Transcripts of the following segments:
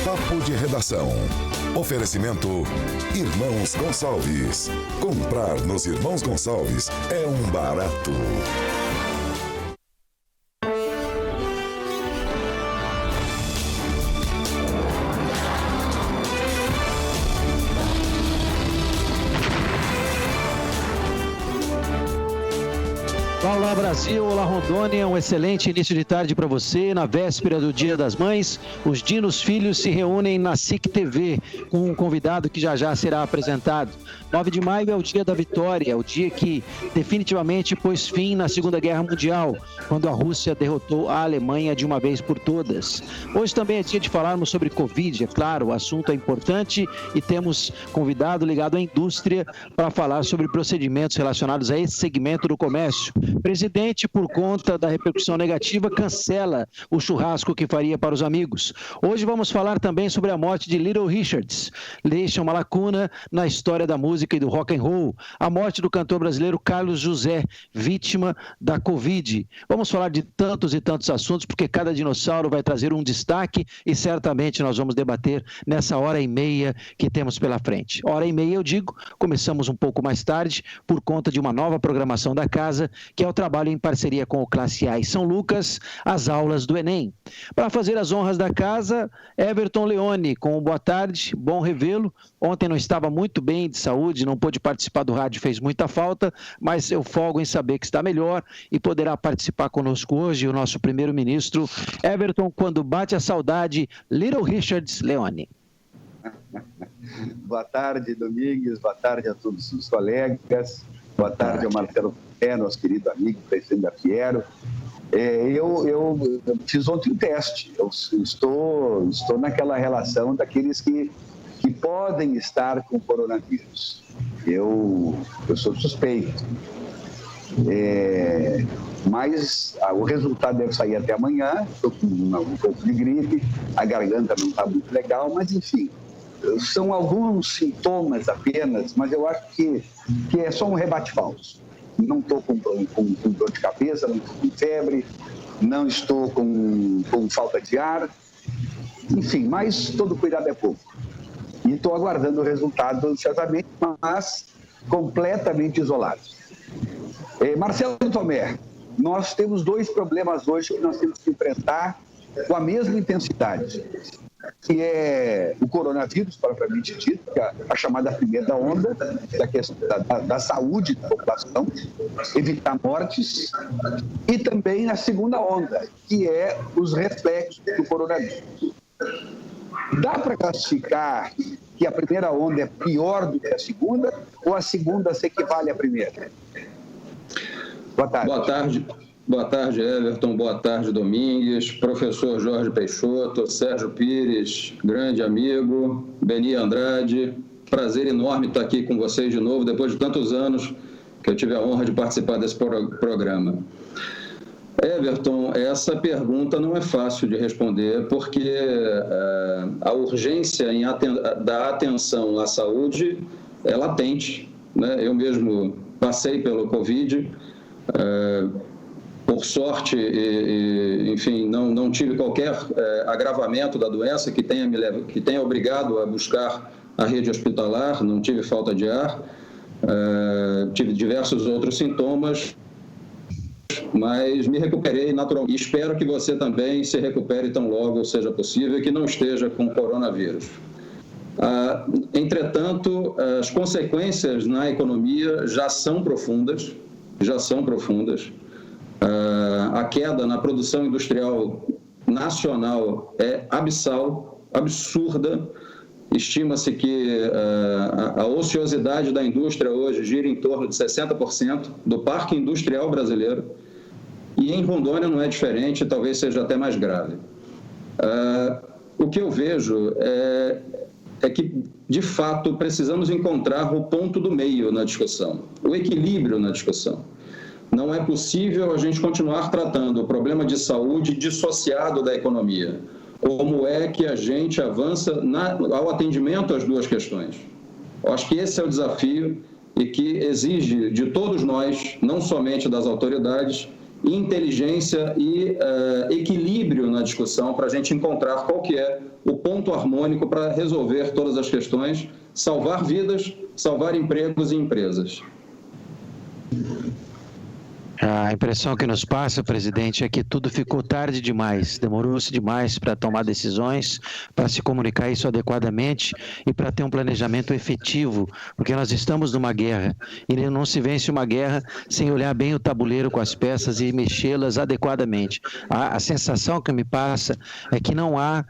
Papo de Redação. Oferecimento Irmãos Gonçalves. Comprar nos Irmãos Gonçalves é um barato. Olá Brasil, olá Rondônia, um excelente início de tarde para você. Na véspera do Dia das Mães, os Dinos Filhos se reúnem na SIC TV com um convidado que já será apresentado. 9 de maio é o dia da vitória, o dia que definitivamente pôs fim na Segunda Guerra Mundial, quando a Rússia derrotou a Alemanha de uma vez por todas. Hoje também é dia de falarmos sobre Covid, é claro, o assunto é importante e temos convidado ligado à indústria para falar sobre procedimentos relacionados a esse segmento do comércio. Presidente, por conta da repercussão negativa, cancela o churrasco que faria para os amigos. Hoje vamos falar também sobre a morte de Little Richards. Deixa uma lacuna na história da música e do rock and roll. A morte do cantor brasileiro Carlos José, vítima da Covid. Vamos falar de tantos e tantos assuntos, porque cada dinossauro vai trazer um destaque e certamente nós vamos debater nessa hora e meia que temos pela frente. Hora e meia, eu digo, começamos um pouco mais tarde por conta de uma nova programação da casa, que é o trabalho em parceria com o Classe A e São Lucas, as aulas do Enem. Para fazer as honras da casa, Everton Leone, com um boa tarde, bom revê-lo. Ontem não estava muito bem de saúde, não pôde participar do rádio, fez muita falta, mas eu folgo em saber que está melhor e poderá participar conosco hoje o nosso primeiro-ministro, Everton, quando bate a saudade, Little Richards Leone. Boa tarde, Domingues, boa tarde a todos os colegas, boa tarde ao Marcelo nosso querido amigo, presidente da Fiero. Eu fiz ontem um teste, eu estou naquela relação daqueles que podem estar com coronavírus. Eu sou suspeito, mas o resultado deve sair até amanhã. Estou com um pouco de gripe, a garganta não está muito legal, mas enfim, são alguns sintomas apenas, mas eu acho que é só um rebate falso. Não estou com dor de cabeça, não estou com febre, não estou com falta de ar, enfim, mas todo cuidado é pouco. E estou aguardando o resultado ansiosamente, mas completamente isolado. Marcelo Tomé, nós temos dois problemas hoje que nós temos que enfrentar com a mesma intensidade, que é o coronavírus, propriamente dito, que é a chamada primeira onda, da questão da saúde da população, evitar mortes, e também a segunda onda, que é os reflexos do coronavírus. Dá para classificar que a primeira onda é pior do que a segunda, ou a segunda se equivale à primeira? Boa tarde. Boa tarde, Everton. Boa tarde, Domingues. Professor Jorge Peixoto, Sérgio Pires, grande amigo, Beni Andrade. Prazer enorme estar aqui com vocês de novo, depois de tantos anos que eu tive a honra de participar desse programa. Everton, essa pergunta não é fácil de responder, porque a urgência da atenção à saúde é latente, né? Eu mesmo passei pelo Covid, por sorte, enfim, não tive qualquer agravamento da doença que tenha obrigado a buscar a rede hospitalar, não tive falta de ar, tive diversos outros sintomas, mas me recuperei naturalmente. E espero que você também se recupere tão logo seja possível e que não esteja com coronavírus. Entretanto, as consequências na economia já são profundas. A queda na produção industrial nacional é abissal, absurda. Estima-se que a ociosidade da indústria hoje gira em torno de 60% do parque industrial brasileiro. E em Rondônia não é diferente, talvez seja até mais grave. O que eu vejo é que, de fato, precisamos encontrar o ponto do meio na discussão, o equilíbrio na discussão. Não é possível a gente continuar tratando o problema de saúde dissociado da economia. Como é que a gente avança ao atendimento às duas questões? Eu acho que esse é o desafio e que exige de todos nós, não somente das autoridades, inteligência e equilíbrio na discussão para a gente encontrar qual que é o ponto conjunto harmônico para resolver todas as questões, salvar vidas, salvar empregos e empresas. A impressão que nos passa, presidente, é que tudo ficou tarde demais, demorou-se demais para tomar decisões, para se comunicar isso adequadamente e para ter um planejamento efetivo, porque nós estamos numa guerra e não se vence uma guerra sem olhar bem o tabuleiro com as peças e mexê-las adequadamente. A sensação que me passa é que não há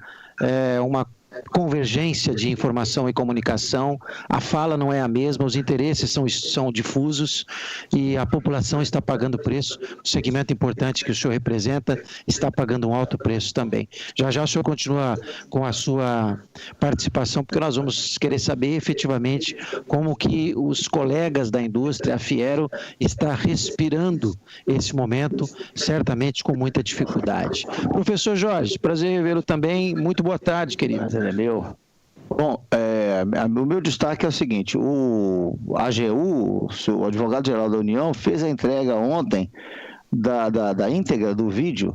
uma convergência de informação e comunicação, a fala não é a mesma, os interesses são difusos e a população está pagando preço, o segmento importante que o senhor representa está pagando um alto preço também. Já já o senhor continua com a sua participação, porque nós vamos querer saber efetivamente como que os colegas da indústria, a Fiero, está respirando esse momento, certamente com muita dificuldade. Professor Jorge, prazer revê-lo também, muito boa tarde, querido. É meu. Bom, o meu destaque é o seguinte: o AGU, o advogado-geral da União, fez a entrega ontem da íntegra do vídeo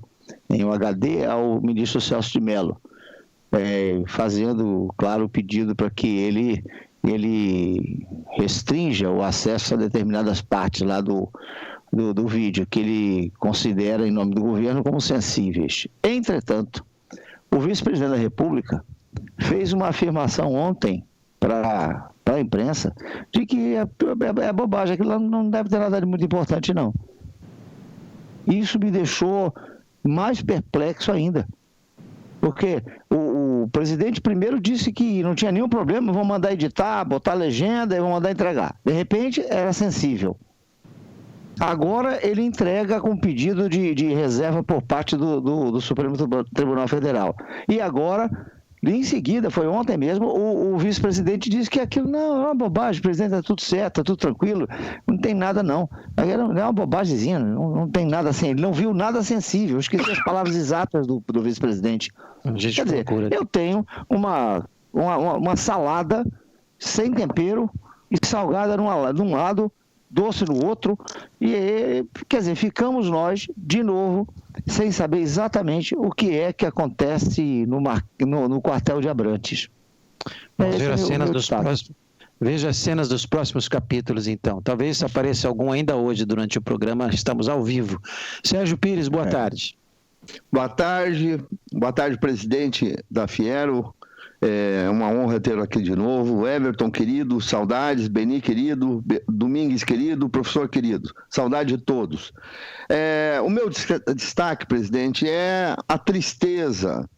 em um HD ao ministro Celso de Mello, fazendo, claro, o pedido para que ele restrinja o acesso a determinadas partes lá do vídeo, que ele considera, em nome do governo, como sensíveis. Entretanto, o vice-presidente da República fez uma afirmação ontem para a imprensa de que é bobagem, aquilo não deve ter nada de muito importante, não. Isso me deixou mais perplexo ainda, porque o presidente primeiro disse que não tinha nenhum problema, vão mandar editar, botar legenda e vão mandar entregar. De repente, era sensível. Agora ele entrega com pedido de reserva por parte do Supremo Tribunal Federal. E agora, em seguida, foi ontem mesmo, o vice-presidente disse que aquilo não é uma bobagem, presidente, está tudo certo, está tudo tranquilo, não tem nada não. Não é uma bobagemzinha, não tem nada assim, ele não viu nada sensível, eu esqueci as palavras exatas do vice-presidente. Quer dizer, eu tenho uma salada sem tempero e salgada de um lado, doce no outro, e quer dizer, ficamos nós, de novo, sem saber exatamente o que é que acontece no quartel de Abrantes. Veja as cenas dos próximos capítulos, então. Talvez apareça algum ainda hoje durante o programa, estamos ao vivo. Sérgio Pires, boa tarde. Boa tarde, presidente da Fiero. É uma honra tê-lo aqui de novo. Everton, querido, saudades. Beni, querido. Domingues, querido. Professor, querido. Saudade de todos. O meu destaque, presidente, é a tristeza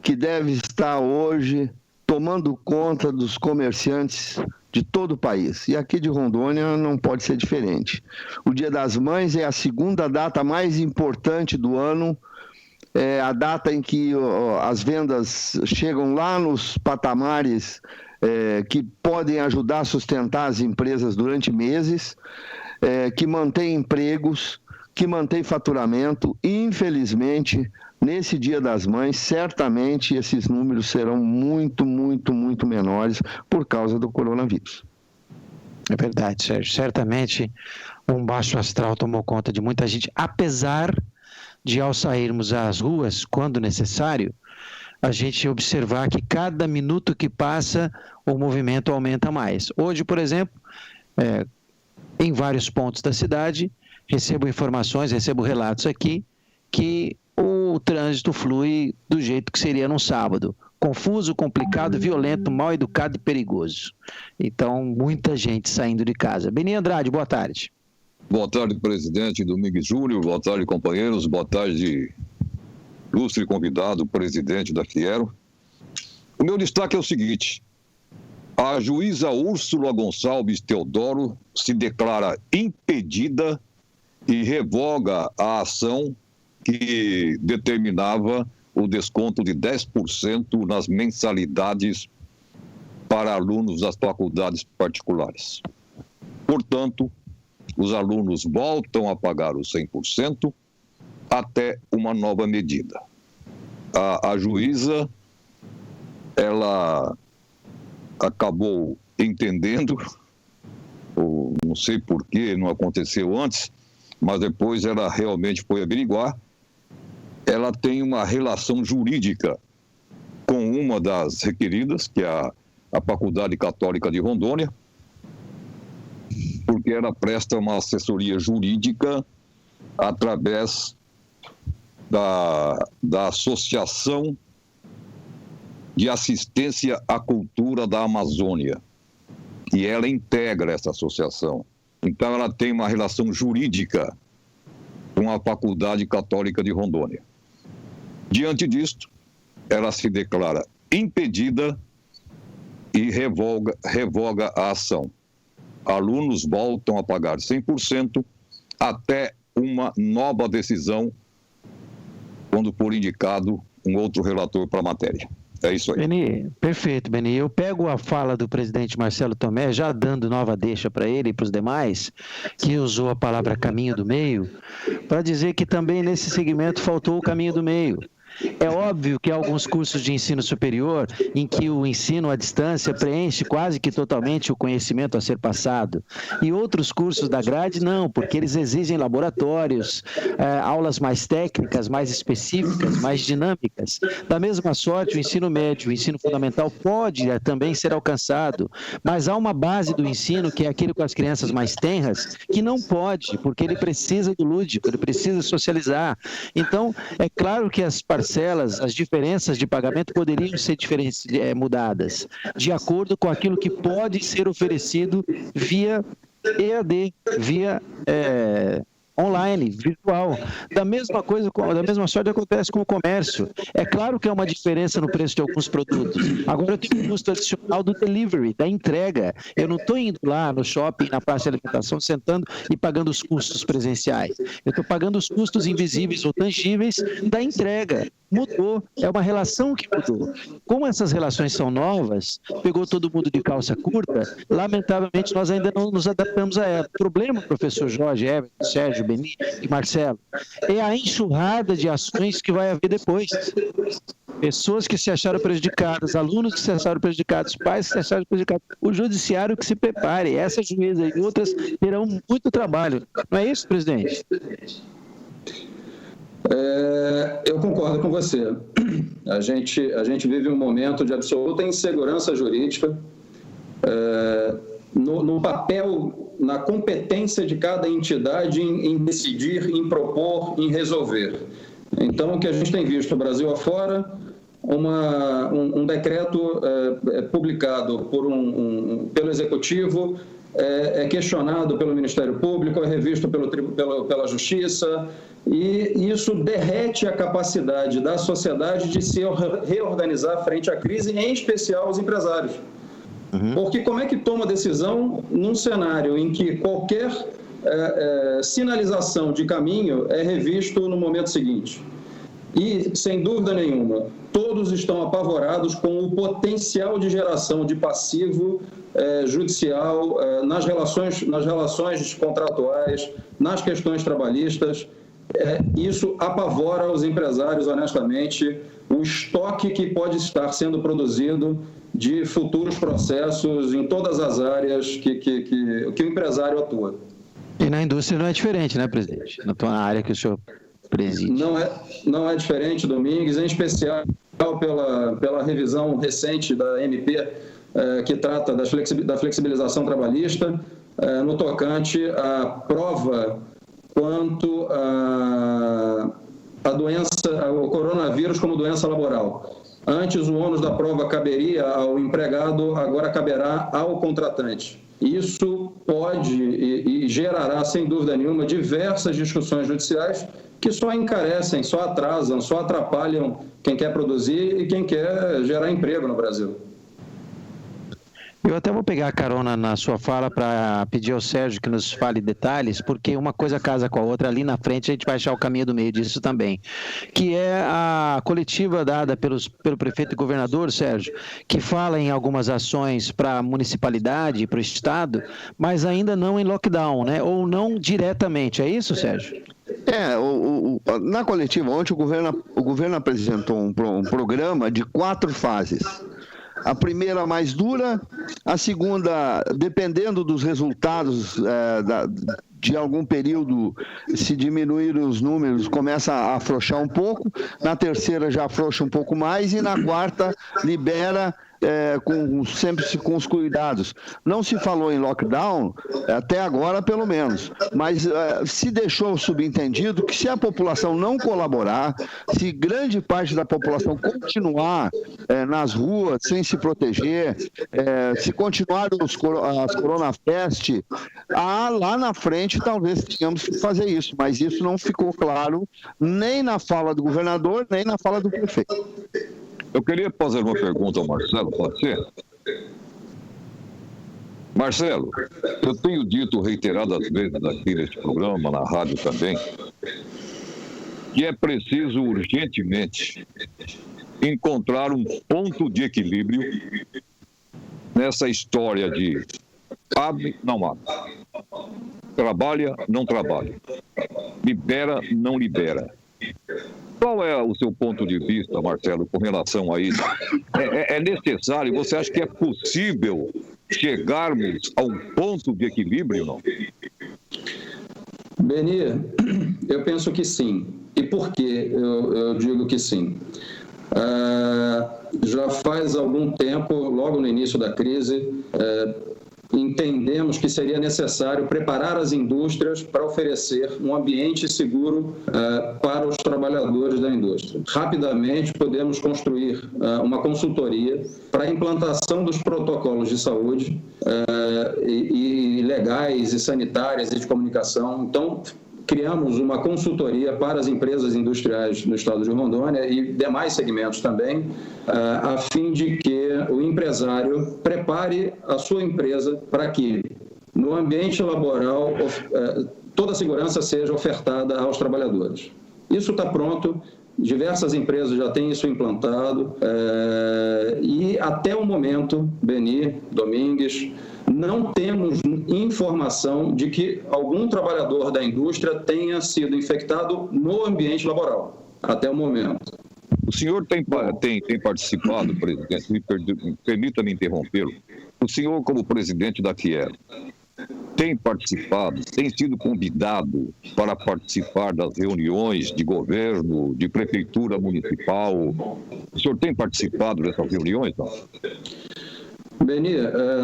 que deve estar hoje tomando conta dos comerciantes de todo o país. E aqui de Rondônia não pode ser diferente. O Dia das Mães é a segunda data mais importante do ano. É a data em que as vendas chegam lá nos patamares que podem ajudar a sustentar as empresas durante meses, que mantém empregos, que mantém faturamento. Infelizmente, nesse Dia das Mães, certamente esses números serão muito, muito, muito menores por causa do coronavírus. É verdade, Sérgio. Certamente um baixo astral tomou conta de muita gente, apesar de, ao sairmos às ruas, quando necessário, a gente observar que cada minuto que passa, o movimento aumenta mais. Hoje, por exemplo, em vários pontos da cidade, recebo relatos aqui, que o trânsito flui do jeito que seria num sábado. Confuso, complicado, violento, mal educado e perigoso. Então, muita gente saindo de casa. Beni Andrade, boa tarde. Boa tarde, presidente Domingues Júnior. Boa tarde, companheiros. Boa tarde, ilustre convidado, presidente da Fiero. O meu destaque é o seguinte: a juíza Úrsula Gonçalves Teodoro se declara impedida e revoga a ação que determinava o desconto de 10% nas mensalidades para alunos das faculdades particulares. Portanto, os alunos voltam a pagar os 100% até uma nova medida. A juíza, ela acabou entendendo, ou não sei por que não aconteceu antes, mas depois ela realmente foi averiguar. Ela tem uma relação jurídica com uma das requeridas, que é a Faculdade Católica de Rondônia, porque ela presta uma assessoria jurídica através da Associação de Assistência à Cultura da Amazônia, e ela integra essa associação. Então, ela tem uma relação jurídica com a Faculdade Católica de Rondônia. Diante disto, ela se declara impedida e revoga a ação. Alunos voltam a pagar 100% até uma nova decisão, quando for indicado um outro relator para a matéria. É isso aí. Beni, perfeito, Beni. Eu pego a fala do presidente Marcelo Tomé, já dando nova deixa para ele e para os demais, que usou a palavra caminho do meio, para dizer que também nesse segmento faltou o caminho do meio. É óbvio que há alguns cursos de ensino superior em que o ensino à distância preenche quase que totalmente o conhecimento a ser passado. E outros cursos da grade não, porque eles exigem laboratórios, aulas mais técnicas, mais específicas, mais dinâmicas. Da mesma sorte, o ensino médio, o ensino fundamental pode também ser alcançado, mas há uma base do ensino, que é aquele com as crianças mais tenras, que não pode, porque ele precisa do lúdico, ele precisa socializar. Então, é claro que as parcelas, as diferenças de pagamento poderiam ser mudadas, de acordo com aquilo que pode ser oferecido via EAD, via online, virtual. Da mesma sorte acontece com o comércio. É claro que há uma diferença no preço de alguns produtos. Agora eu tenho um custo adicional do delivery, da entrega. Eu não estou indo lá no shopping, na praça de alimentação, sentando e pagando os custos presenciais. Eu estou pagando os custos invisíveis ou tangíveis da entrega. Mudou, é uma relação que mudou. Como essas relações são novas, pegou todo mundo de calça curta, lamentavelmente nós ainda não nos adaptamos a ela. O problema, professor Jorge, Everton, Sérgio, Beni e Marcelo, é a enxurrada de ações que vai haver depois. Pessoas que se acharam prejudicadas, alunos que se acharam prejudicados, pais que se acharam prejudicados, o judiciário que se prepare, essa juíza e outras terão muito trabalho. Não é isso, presidente? Eu concordo com você. A gente vive um momento de absoluta insegurança jurídica, no papel, na competência de cada entidade em decidir, em propor, em resolver. Então, o que a gente tem visto no Brasil afora, um decreto publicado pelo Executivo, é questionado pelo Ministério Público, é revisto pela Justiça, e isso derrete a capacidade da sociedade de se reorganizar frente à crise, em especial os empresários. Porque como é que toma decisão num cenário em que qualquer sinalização de caminho é revisto no momento seguinte? E, sem dúvida nenhuma, todos estão apavorados com o potencial de geração de passivo judicial nas relações contratuais, nas questões trabalhistas. Isso apavora os empresários, honestamente, o estoque que pode estar sendo produzido de futuros processos em todas as áreas que o empresário atua. E na indústria não é diferente, né, presidente? Na área que o senhor preside. Não é diferente, Domingues, em especial pela revisão recente da MP, que trata da flexibilização trabalhista, no tocante à prova quanto à doença, ao coronavírus como doença laboral. Antes, o ônus da prova caberia ao empregado, agora caberá ao contratante. Isso pode e gerará, sem dúvida nenhuma, diversas discussões judiciais que só encarecem, só atrasam, só atrapalham quem quer produzir e quem quer gerar emprego no Brasil. Eu até vou pegar a carona na sua fala para pedir ao Sérgio que nos fale detalhes, porque uma coisa casa com a outra. Ali na frente a gente vai achar o caminho do meio disso também, que é a coletiva dada pelo prefeito e governador, Sérgio, que fala em algumas ações para a municipalidade, para o estado, mas ainda não em lockdown, né? Ou não diretamente. É isso, Sérgio? Na coletiva ontem o governo apresentou um programa de 4 fases. A primeira mais dura, a segunda, dependendo dos resultados de algum período, se diminuir os números, começa a afrouxar um pouco, na terceira já afrouxa um pouco mais e na quarta libera sempre com os cuidados. Não se falou em lockdown, até agora pelo menos, mas se deixou subentendido que se a população não colaborar, se grande parte da população continuar nas ruas sem se proteger, se continuar as Coronafest, lá na frente talvez tenhamos que fazer isso, mas isso não ficou claro nem na fala do governador, nem na fala do prefeito. Eu queria fazer uma pergunta ao Marcelo, pode ser? Marcelo, eu tenho dito reiteradas vezes aqui neste programa, na rádio também, que é preciso urgentemente encontrar um ponto de equilíbrio nessa história de abre, não abre, trabalha, não trabalha, libera, não libera. Qual é o seu ponto de vista, Marcelo, com relação a isso? É necessário, você acha que é possível chegarmos a um ponto de equilíbrio, não? Beni, eu penso que sim. E por que eu digo que sim? Já faz algum tempo, logo no início da crise, entendemos que seria necessário preparar as indústrias para oferecer um ambiente seguro para os trabalhadores da indústria. Rapidamente podemos construir uma consultoria para a implantação dos protocolos de saúde e legais e sanitárias e de comunicação. Então, criamos uma consultoria para as empresas industriais no estado de Rondônia e demais segmentos também, a fim de que o empresário prepare a sua empresa para que, no ambiente laboral, toda a segurança seja ofertada aos trabalhadores. Isso está pronto, diversas empresas já têm isso implantado e até o momento, Beni, Domingues, não temos informação de que algum trabalhador da indústria tenha sido infectado no ambiente laboral, até o momento. O senhor tem participado, presidente, permita-me interrompê-lo, o senhor como presidente da Fiero, tem participado, tem sido convidado para participar das reuniões de governo, de prefeitura municipal? O senhor tem participado dessas reuniões, não? Beni,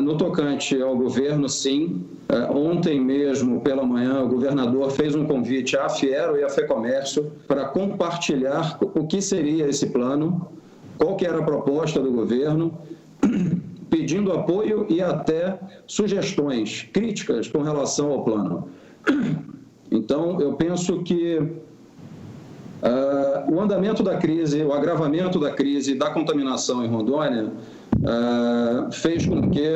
no tocante ao governo, sim. Ontem mesmo, pela manhã, o governador fez um convite à Fiero e à FEComércio para compartilhar o que seria esse plano, qual que era a proposta do governo, pedindo apoio e até sugestões críticas com relação ao plano. Então, eu penso que o andamento da crise, o agravamento da crise da contaminação em Rondônia fez com que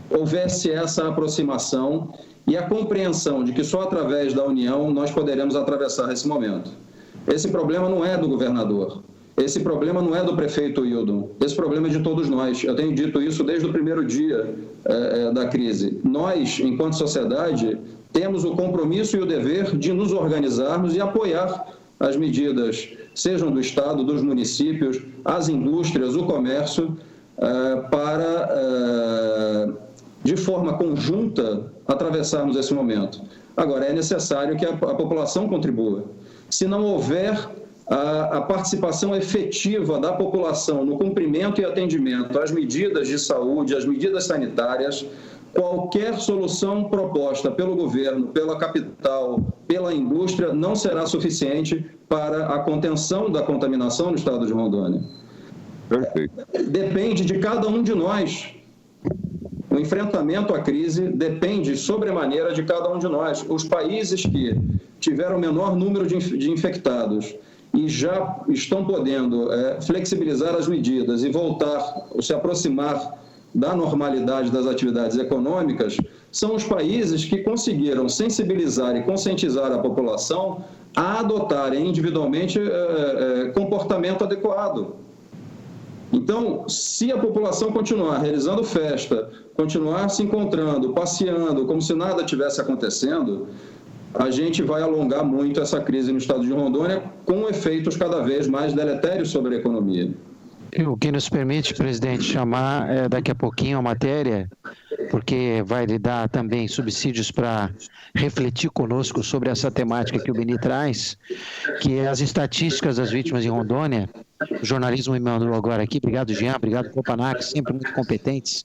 houvesse essa aproximação e a compreensão de que só através da união nós poderemos atravessar esse momento. Esse problema não é do governador, esse problema não é do prefeito Hildon, esse problema é de todos nós. Eu tenho dito isso desde o primeiro dia da crise. Nós, enquanto sociedade, temos o compromisso e o dever de nos organizarmos e apoiar as medidas, sejam do Estado, dos municípios, as indústrias, o comércio, para, de forma conjunta, atravessarmos esse momento. Agora, é necessário que a população contribua. Se não houver a participação efetiva da população no cumprimento e atendimento às medidas de saúde, às medidas sanitárias, qualquer solução proposta pelo governo, pela capital, pela indústria, não será suficiente para a contenção da contaminação no estado de Rondônia. Perfeito. Depende de cada um de nós. O enfrentamento à crise depende sobremaneira de cada um de nós. Os países que tiveram o menor número de infectados e já estão podendo flexibilizar as medidas e voltar, ou se aproximar da normalidade das atividades econômicas, são os países que conseguiram sensibilizar e conscientizar a população a adotarem individualmente comportamento adequado. Então, se a população continuar realizando festa, continuar se encontrando, passeando, como se nada tivesse acontecendo, a gente vai alongar muito essa crise no estado de Rondônia, com efeitos cada vez mais deletérios sobre a economia. O que nos permite, presidente, chamar daqui a pouquinho a matéria porque vai lhe dar também subsídios para refletir conosco sobre essa temática que o Beni traz, que é as estatísticas das vítimas em Rondônia. O jornalismo me mandou agora aqui. Obrigado, Jean. Obrigado, Copanac, sempre muito competentes.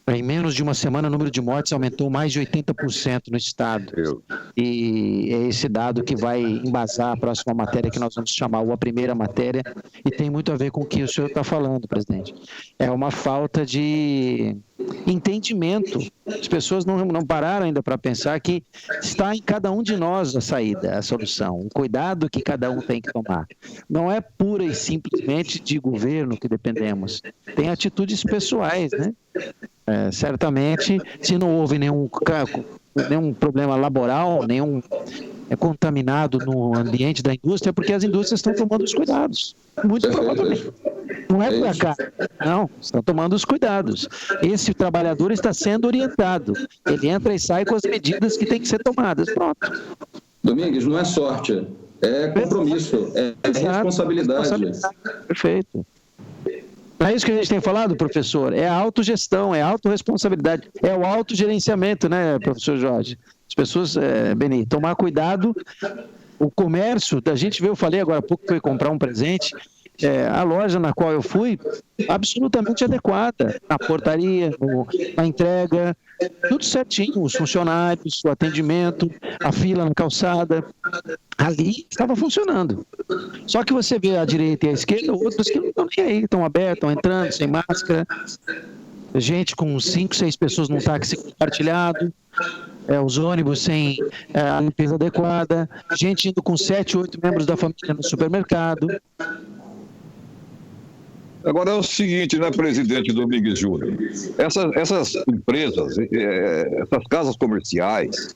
Em menos de uma semana, o número de mortes aumentou mais de 80% no estado. E é esse dado que vai embasar a próxima matéria, que nós vamos chamar a primeira matéria, e tem muito a ver com o que o senhor está falando, presidente. É uma falta de entendimento. As pessoas não pararam ainda para pensar que está em cada um de nós a saída, a solução, o cuidado que cada um tem que tomar. Não é pura e simplesmente de governo que dependemos. Tem atitudes pessoais, né? Certamente, se não houve nenhum problema laboral, nenhum contaminado no ambiente da indústria, é porque as indústrias estão tomando os cuidados. Muito provavelmente. Não é por acaso. Não, estão tomando os cuidados. Esse trabalhador está sendo orientado. Ele entra e sai com as medidas que têm que ser tomadas. Pronto. Domingues, não é sorte, é compromisso, é responsabilidade. Perfeito. Não é isso que a gente tem falado, professor? É a autogestão, é a autorresponsabilidade, é o autogerenciamento, né, professor Jorge? As pessoas, Beni, tomar cuidado. O comércio, a gente viu, eu falei agora há pouco que foi comprar um presente, a loja na qual eu fui, absolutamente adequada, na portaria, na entrega, tudo certinho, os funcionários, o atendimento, a fila na calçada, ali estava funcionando. Só que você vê à direita e à esquerda, outros que não estão nem aí, estão abertos, estão entrando, sem máscara, gente com 5, 6 pessoas num táxi compartilhado, os ônibus sem a limpeza adequada, gente indo com 7, 8 membros da família no supermercado. Agora é o seguinte, né, presidente Domingues Júnior? Essas empresas, essas casas comerciais,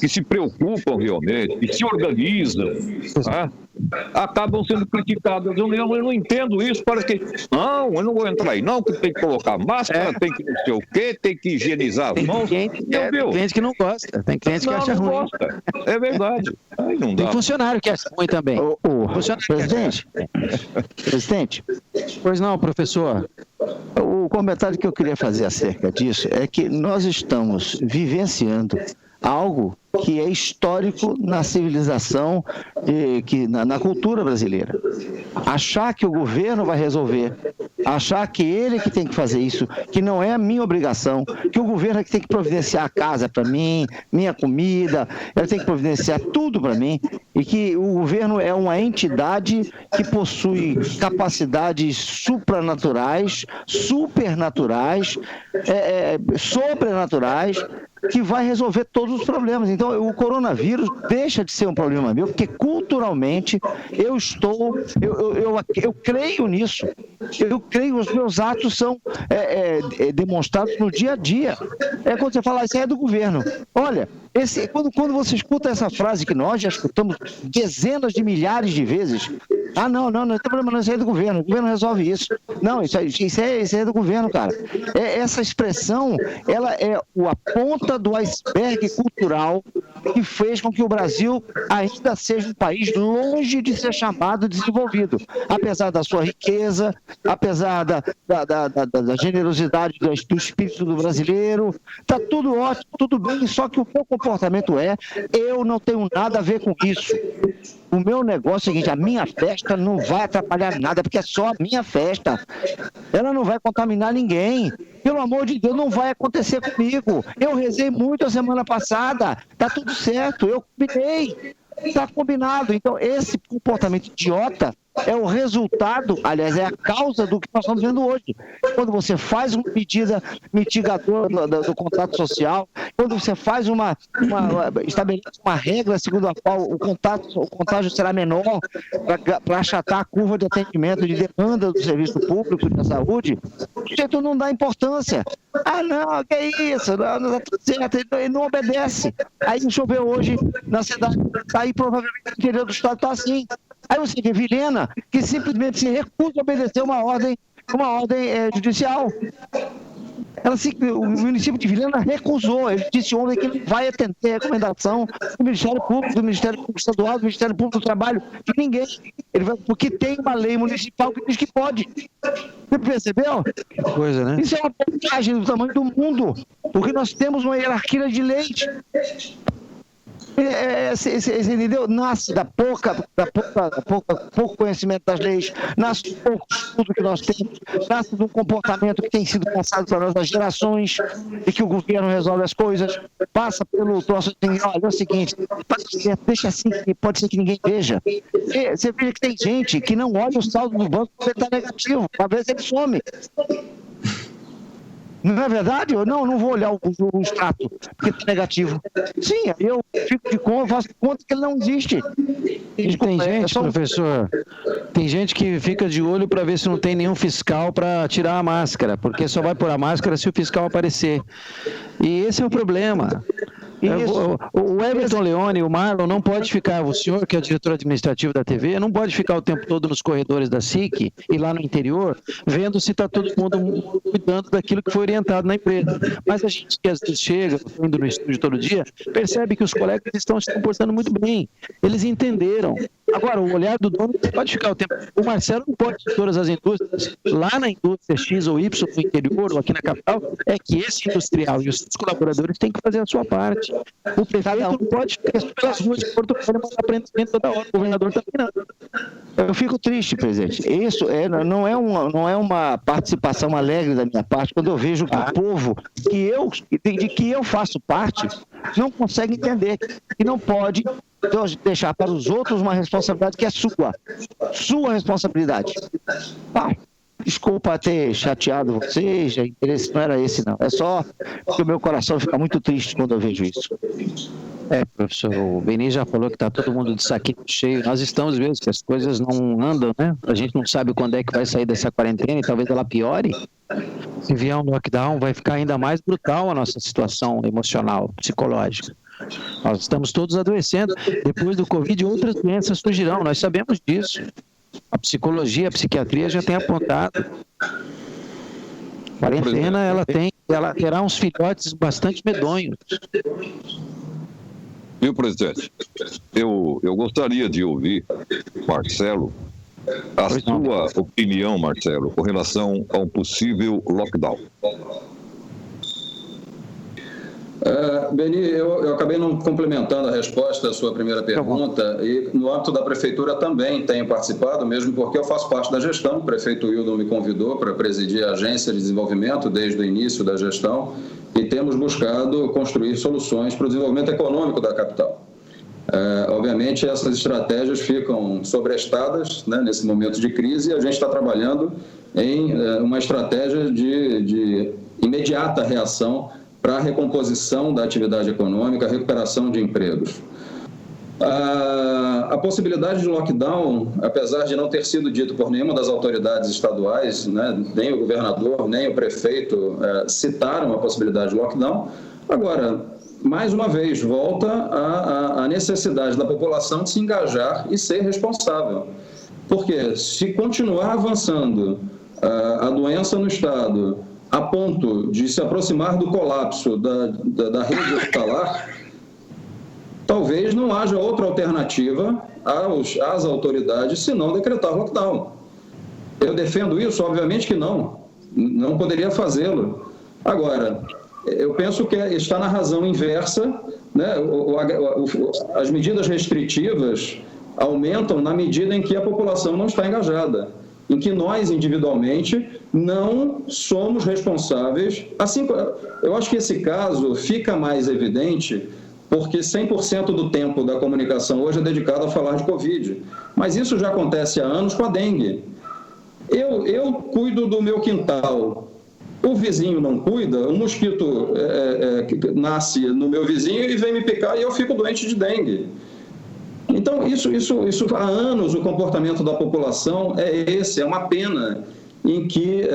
que se preocupam realmente e se organizam, né, acabam sendo criticadas. Eu não entendo isso, parece que não, eu não vou entrar aí, não, que tem que colocar máscara, tem que não sei o quê, tem que higienizar as mãos. Tem cliente que não gosta, tem cliente que acha ruim. Gosta. É verdade. Aí não dá. Tem funcionário que acha ruim também. Presidente, pois não, professor. O comentário que eu queria fazer acerca disso é que nós estamos vivenciando algo que é histórico na civilização, na cultura brasileira. Achar que o governo vai resolver, achar que ele que tem que fazer isso, que não é a minha obrigação, que o governo é que tem que providenciar a casa para mim, minha comida, ele tem que providenciar tudo para mim, e que o governo é uma entidade que possui capacidades supranaturais, supernaturais, sobrenaturais, que vai resolver todos os problemas. Então, o coronavírus deixa de ser um problema meu, porque culturalmente eu creio nisso. Eu creio, os meus atos são demonstrados no dia a dia. Quando você fala, isso é do governo. Olha, quando você escuta essa frase que nós já escutamos dezenas de milhares de vezes, não tem problema, não, isso é do governo, o governo resolve isso. Não, isso é do governo, cara. Essa expressão, ela é a ponta do iceberg cultural que fez com que o Brasil ainda seja um país longe de ser chamado desenvolvido, apesar da sua riqueza, apesar da generosidade do espírito do brasileiro. Está tudo ótimo, tudo bem, só que o meu comportamento eu não tenho nada a ver com isso. O meu negócio é o seguinte, a minha festa não vai atrapalhar nada, porque é só a minha festa. Ela não vai contaminar ninguém. Pelo amor de Deus, não vai acontecer comigo. Eu rezei muito a semana passada, tá tudo certo, eu combinei, tá combinado. Então, esse comportamento idiota é o resultado, aliás, é a causa do que nós estamos vendo hoje. Quando você faz uma medida mitigadora do contrato social, quando você faz estabelece uma regra segundo a qual o contágio será menor para achatar a curva de atendimento, de demanda do serviço público da saúde, o sujeito não dá importância. Não, que é isso? Não dá tudo certo, ele não obedece. Aí choveu hoje na cidade, aí provavelmente no interior do estado está assim. Aí você vê Vilhena, que simplesmente se recusa a obedecer uma ordem judicial. O município de Vilhena recusou. Ele disse ontem que não vai atender a recomendação do Ministério Público, do Ministério Público Estadual, do Ministério Público do Trabalho, de ninguém. Porque tem uma lei municipal que diz que pode. Você percebeu? Que coisa, né? Isso é uma vantagem do tamanho do mundo, porque nós temos uma hierarquia de leis. Você entendeu? Nasce da pouco conhecimento das leis, nasce do pouco estudo que nós temos, nasce de um comportamento que tem sido passado para nós das gerações, e que o governo resolve as coisas, passa pelo troço assim, olha, é o seguinte, deixa assim, pode ser que ninguém veja. Você vê que tem gente que não olha o saldo do banco porque está negativo, para ver se ele some. Não é verdade? Eu não vou olhar o extrato, porque está negativo. Sim, eu fico de conta, faço conta que ele não existe. Tem gente, professor, tem gente que fica de olho para ver se não tem nenhum fiscal para tirar a máscara, porque só vai pôr a máscara se o fiscal aparecer. E esse é o problema. O Everton Leone, o Marlon, não pode ficar, o senhor que é o diretor administrativo da TV, não pode ficar o tempo todo nos corredores da SIC e lá no interior, vendo se está todo mundo cuidando daquilo que foi orientado na empresa. Mas a gente que às vezes chega, indo no estúdio todo dia, percebe que os colegas estão se comportando muito bem. Eles entenderam. Agora, o olhar do dono pode ficar o tempo. O Marcelo não pode ir em todas as indústrias. Lá na indústria X ou Y, no interior ou aqui na capital, é que esse industrial e os seus colaboradores têm que fazer a sua parte. O prefeito não pode ficar pelas ruas de Porto Velho, mas aprendendo toda hora. O governador também não. Eu fico triste, presidente. Isso não é uma participação alegre da minha parte quando eu vejo que o povo de que eu faço parte não consegue entender que não pode deixar para os outros uma responsabilidade que é sua responsabilidade. Desculpa ter chateado vocês, o interesse não era esse não, é só que o meu coração fica muito triste quando eu vejo isso. Professor, o Beni já falou que está todo mundo de saquinho cheio, nós estamos vendo que as coisas não andam, né? A gente não sabe quando é que vai sair dessa quarentena e talvez ela piore. Se vier um lockdown, vai ficar ainda mais brutal a nossa situação emocional, psicológica. Nós estamos todos adoecendo. Depois do Covid, outras doenças surgirão, nós sabemos disso. A psicologia, a psiquiatria já tem apontado. A quarentena, ela terá uns filhotes bastante medonhos. Viu, presidente? Eu gostaria de ouvir, Marcelo, a sua opinião, Marcelo, com relação a um possível lockdown. Beni, eu acabei não complementando a resposta à sua primeira pergunta, e no âmbito da Prefeitura também tenho participado, mesmo porque eu faço parte da gestão. O prefeito Wildon me convidou para presidir a Agência de Desenvolvimento desde o início da gestão e temos buscado construir soluções para o desenvolvimento econômico da capital. Obviamente, essas estratégias ficam sobrestadas, né, nesse momento de crise, e a gente está trabalhando em uma estratégia de imediata reação para a recomposição da atividade econômica, a recuperação de empregos. A possibilidade de lockdown, apesar de não ter sido dito por nenhuma das autoridades estaduais, né, nem o governador, nem o prefeito citaram a possibilidade de lockdown. Agora, mais uma vez, volta a necessidade da população de se engajar e ser responsável. Porque se continuar avançando a doença no Estado a ponto de se aproximar do colapso da rede hospitalar, talvez não haja outra alternativa às autoridades senão decretar lockdown. Eu defendo isso? Obviamente que não poderia fazê-lo. Agora, eu penso que está na razão inversa, né? As medidas restritivas aumentam na medida em que a população não está engajada, em que nós, individualmente, não somos responsáveis. Assim, eu acho que esse caso fica mais evidente porque 100% do tempo da comunicação hoje é dedicado a falar de Covid. Mas isso já acontece há anos com a dengue. Eu cuido do meu quintal, o vizinho não cuida, o mosquito nasce no meu vizinho e vem me picar e eu fico doente de dengue. Então, isso há anos o comportamento da população é uma pena em que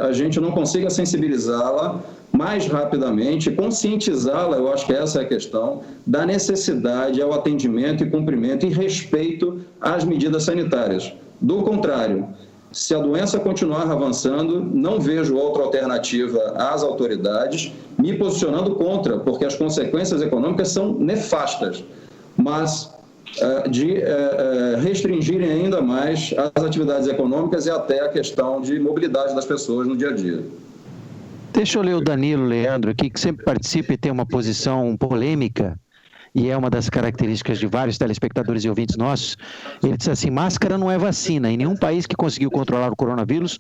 a gente não consiga sensibilizá-la mais rapidamente, conscientizá-la, eu acho que essa é a questão, da necessidade ao atendimento e cumprimento e respeito às medidas sanitárias. Do contrário, Se a doença continuar avançando, não vejo outra alternativa às autoridades, me posicionando contra, porque as consequências econômicas são nefastas, mas de restringirem ainda mais as atividades econômicas e até a questão de mobilidade das pessoas no dia a dia. Deixa eu ler o Danilo Leandro aqui, que sempre participa e tem uma posição polêmica, e é uma das características de vários telespectadores e ouvintes nossos. Ele diz assim: máscara não é vacina. Em nenhum país que conseguiu controlar o coronavírus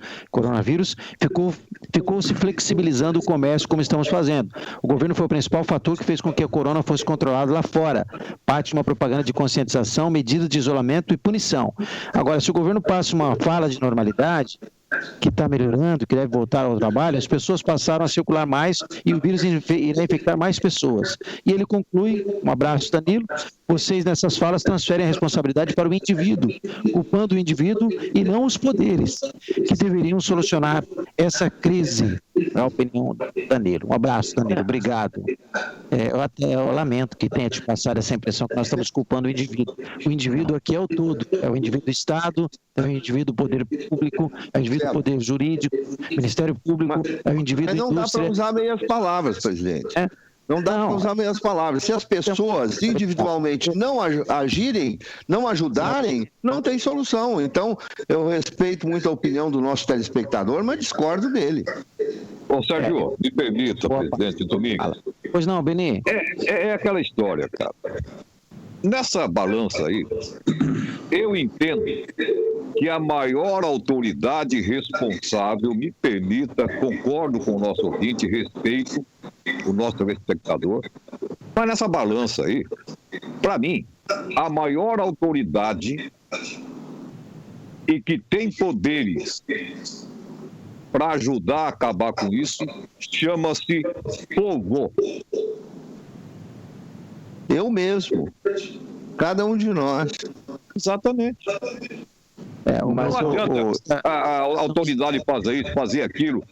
ficou se flexibilizando o comércio como estamos fazendo. O governo foi o principal fator que fez com que a corona fosse controlada lá fora. Parte de uma propaganda de conscientização, medidas de isolamento e punição. Agora, se o governo passa uma fala de normalidade, que está melhorando, que deve voltar ao trabalho, as pessoas passaram a circular mais e o vírus irá infectar mais pessoas. E ele conclui, um abraço, Danilo, vocês nessas falas transferem a responsabilidade para o indivíduo, culpando o indivíduo e não os poderes, que deveriam solucionar essa crise. É a opinião do Danilo. Um abraço, Danilo, obrigado. Eu lamento que tenha te passado essa impressão que nós estamos culpando o indivíduo. O indivíduo aqui é o todo, é o indivíduo do Estado, é o indivíduo do poder público, é o indivíduo do poder jurídico, Ministério Público, é o indivíduo da indústria. Mas não dá para usar meias palavras, presidente. Não dá para usar meias palavras. Se as pessoas individualmente não agirem, não ajudarem, não tem solução. Então, eu respeito muito a opinião do nosso telespectador, mas discordo dele. Ô, Sérgio, me permita, presidente Domingos. Pois não, Beni. É aquela história, cara. Nessa balança aí, eu entendo que a maior autoridade responsável, me permita, concordo com o nosso ouvinte, respeito o nosso telespectador, mas nessa balança aí, para mim, a maior autoridade e que tem poderes para ajudar a acabar com isso, chama-se povo. Eu mesmo. Cada um de nós. Exatamente. Mas não adianta a autoridade fazer aquilo.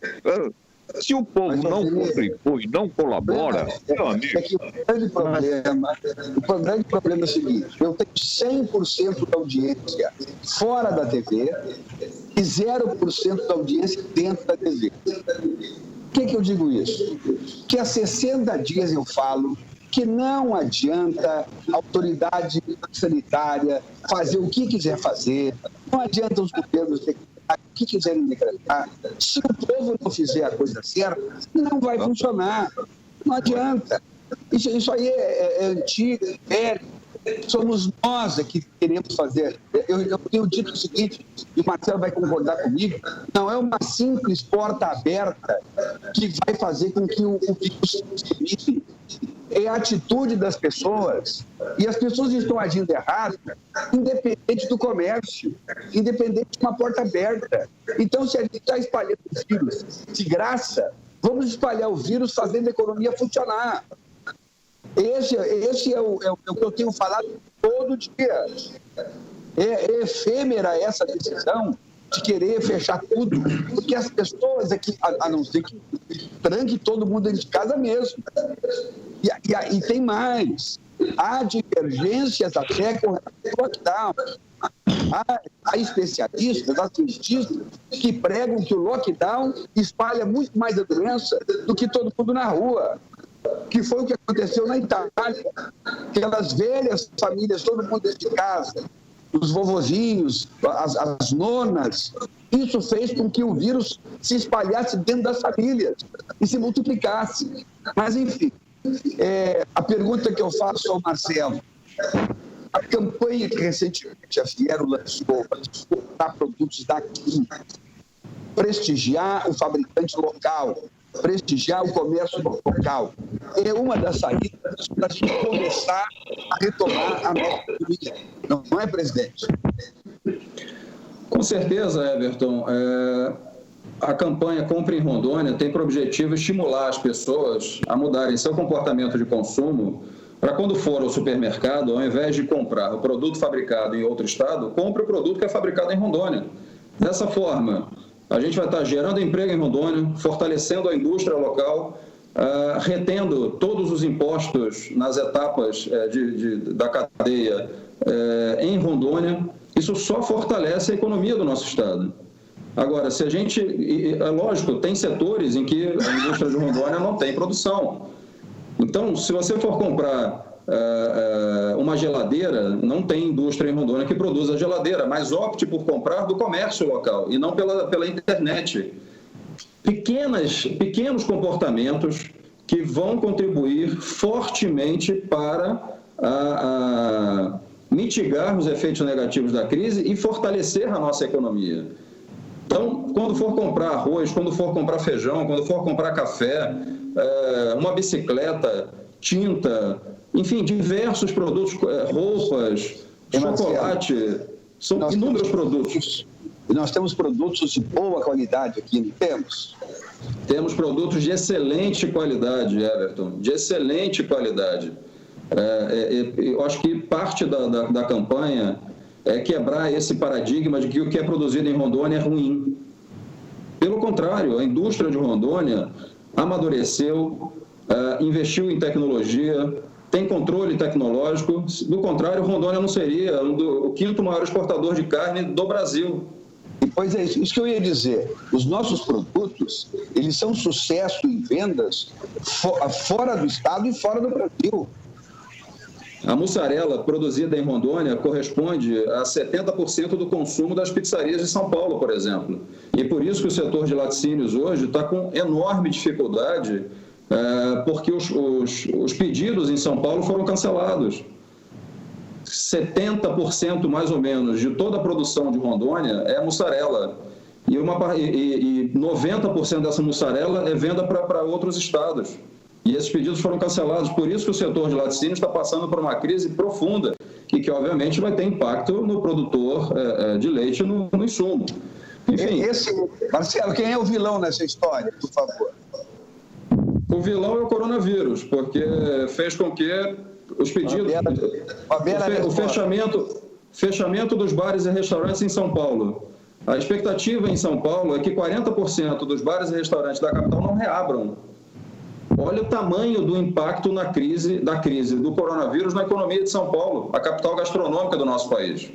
Se o povo não contribui, não colabora, meu amigo. É que o grande problema é o seguinte: eu tenho 100% da audiência fora da TV e 0% da audiência dentro da TV. Por que eu digo isso? Que há 60 dias eu falo que não adianta a autoridade sanitária fazer o que quiser fazer, não adianta os governos decretar o que quiserem decretar. Se o povo não fizer a coisa certa, não vai funcionar. Não adianta. Isso aí é antigo, é velho. Somos nós que queremos fazer. Eu tenho dito o seguinte, e o Marcelo vai concordar comigo, não é uma simples porta aberta que vai fazer com que o vírus se limite. É a atitude das pessoas, e as pessoas estão agindo errado, independente do comércio, independente de uma porta aberta. Então, se a gente está espalhando o vírus de graça, vamos espalhar o vírus fazendo a economia funcionar. Esse é o que eu tenho falado todo dia. É efêmera essa decisão de querer fechar tudo, porque as pessoas aqui, a não ser que tranque todo mundo dentro de casa mesmo. E tem mais. Há divergências até com o lockdown. Há especialistas, há cientistas que pregam que o lockdown espalha muito mais a doença do que todo mundo na rua. Que foi o que aconteceu na Itália. Aquelas velhas famílias, todo mundo dentro de casa, os vovozinhos, as nonas, isso fez com que o vírus se espalhasse dentro das famílias e se multiplicasse. Mas, enfim, a pergunta que eu faço ao Marcelo, a campanha que recentemente a Fiero lançou para exportar produtos daqui, prestigiar o fabricante local, prestigiar o comércio local, é uma das saídas para a gente começar a retomar a nossa economia. Não é, presidente? Com certeza, Everton. A campanha Compre em Rondônia tem por objetivo estimular as pessoas a mudarem seu comportamento de consumo para quando for ao supermercado, ao invés de comprar o produto fabricado em outro estado, compre o produto que é fabricado em Rondônia. Dessa forma, a gente vai estar gerando emprego em Rondônia, fortalecendo a indústria local, retendo todos os impostos nas etapas da cadeia em Rondônia. Isso só fortalece a economia do nosso estado. Agora, se a gente... É lógico, tem setores em que a indústria de Rondônia não tem produção. Então, se você for comprar uma geladeira, não tem indústria em Rondônia que produza geladeira, mas opte por comprar do comércio local e não pela internet. Pequenos comportamentos que vão contribuir fortemente para mitigar os efeitos negativos da crise e fortalecer a nossa economia. Então, quando for comprar arroz, quando for comprar feijão, quando for comprar café, uma bicicleta, tinta, enfim, diversos produtos, roupas, chocolate, são inúmeros produtos. E nós temos produtos de boa qualidade aqui, não temos? Temos produtos de excelente qualidade, Everton, de excelente qualidade. Eu acho que parte da campanha é quebrar esse paradigma de que o que é produzido em Rondônia é ruim. Pelo contrário, a indústria de Rondônia amadureceu, investiu em tecnologia, tem controle tecnológico. Do contrário, Rondônia não seria o quinto maior exportador de carne do Brasil. Pois é, isso que eu ia dizer. Os nossos produtos, eles são sucesso em vendas fora do estado e fora do Brasil. A mussarela produzida em Rondônia corresponde a 70% do consumo das pizzarias de São Paulo, por exemplo. E por isso que o setor de laticínios hoje está com enorme dificuldade, porque os pedidos em São Paulo foram cancelados. 70% mais ou menos de toda a produção de Rondônia é mussarela. E 90% dessa mussarela é venda para outros estados. E esses pedidos foram cancelados. Por isso que o setor de laticínios está passando por uma crise profunda e que, obviamente, vai ter impacto no produtor de leite no insumo. Enfim, Marcelo, quem é o vilão nessa história, por favor? O vilão é o coronavírus, porque fez com que os pedidos... O fechamento dos bares e restaurantes em São Paulo. A expectativa em São Paulo é que 40% dos bares e restaurantes da capital não reabram. Olha o tamanho do impacto da crise do coronavírus na economia de São Paulo, a capital gastronômica do nosso país.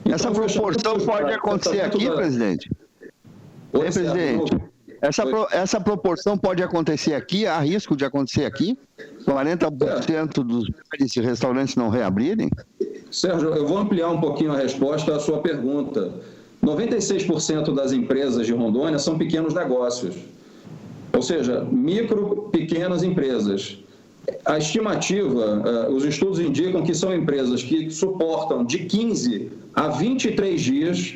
Então, essa proporção pode acontecer aqui, presidente? Oi, presidente. Essa proporção pode acontecer aqui? Há risco de acontecer aqui? 40% dos bares e restaurantes não reabrirem? Sérgio, eu vou ampliar um pouquinho a resposta à sua pergunta. 96% das empresas de Rondônia são pequenos negócios. Ou seja, pequenas empresas. A estimativa, os estudos indicam que são empresas que suportam de 15 a 23 dias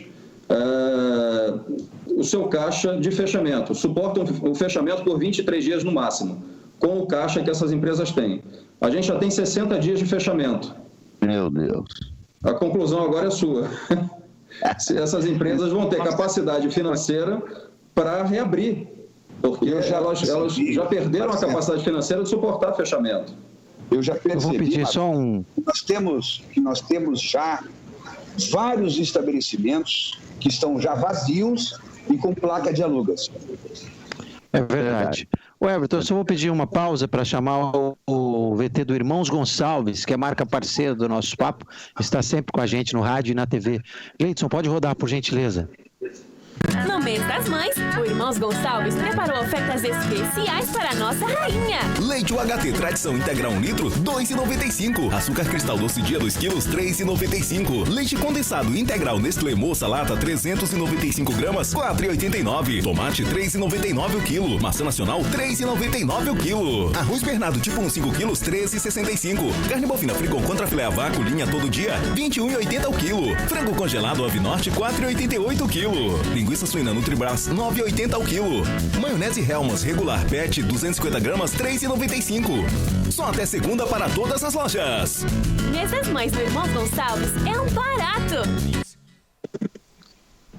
o seu caixa de fechamento. Suportam o fechamento por 23 dias no máximo, com o caixa que essas empresas têm. A gente já tem 60 dias de fechamento. Meu Deus. A conclusão agora é sua. Essas empresas vão ter capacidade financeira para reabrir. Porque elas já perderam a capacidade financeira de suportar fechamento. Eu já percebi, vou pedir só nós temos já vários estabelecimentos que estão já vazios e com placa de alugas. É verdade. O Everton, eu só vou pedir uma pausa para chamar o VT do Irmãos Gonçalves, que é marca parceira do nosso papo, está sempre com a gente no rádio e na TV. Gleidson, pode rodar, por gentileza. No mês das mães, o Irmãos Gonçalves preparou ofertas especiais para a nossa rainha. Leite UHT Tradição Integral 1 litro, R$ 2,95. Açúcar Cristal Doce Dia 2 quilos, R$ 3,95. Leite condensado integral Nestlé Moça Lata 395 gramas, R$ 4,89. Tomate R$ 3,99 o quilo. Maçã nacional R$ 3,99 o quilo. Arroz Bernardo tipo 1 5 quilos, R$ 13,65. Carne bovina Frigom contra filé a vácuo linha todo dia, R$ 21,80 o quilo. Frango congelado Ave Norte, R$ 4,88 o quilo. Linguiça suína Nutribras, R$ 9,80 o quilo. Maionese Hellmann's regular PET, 250 gramas, R$ 3,95. Só até segunda para todas as lojas. Mês das Mães do Irmãos Gonçalves é um barato.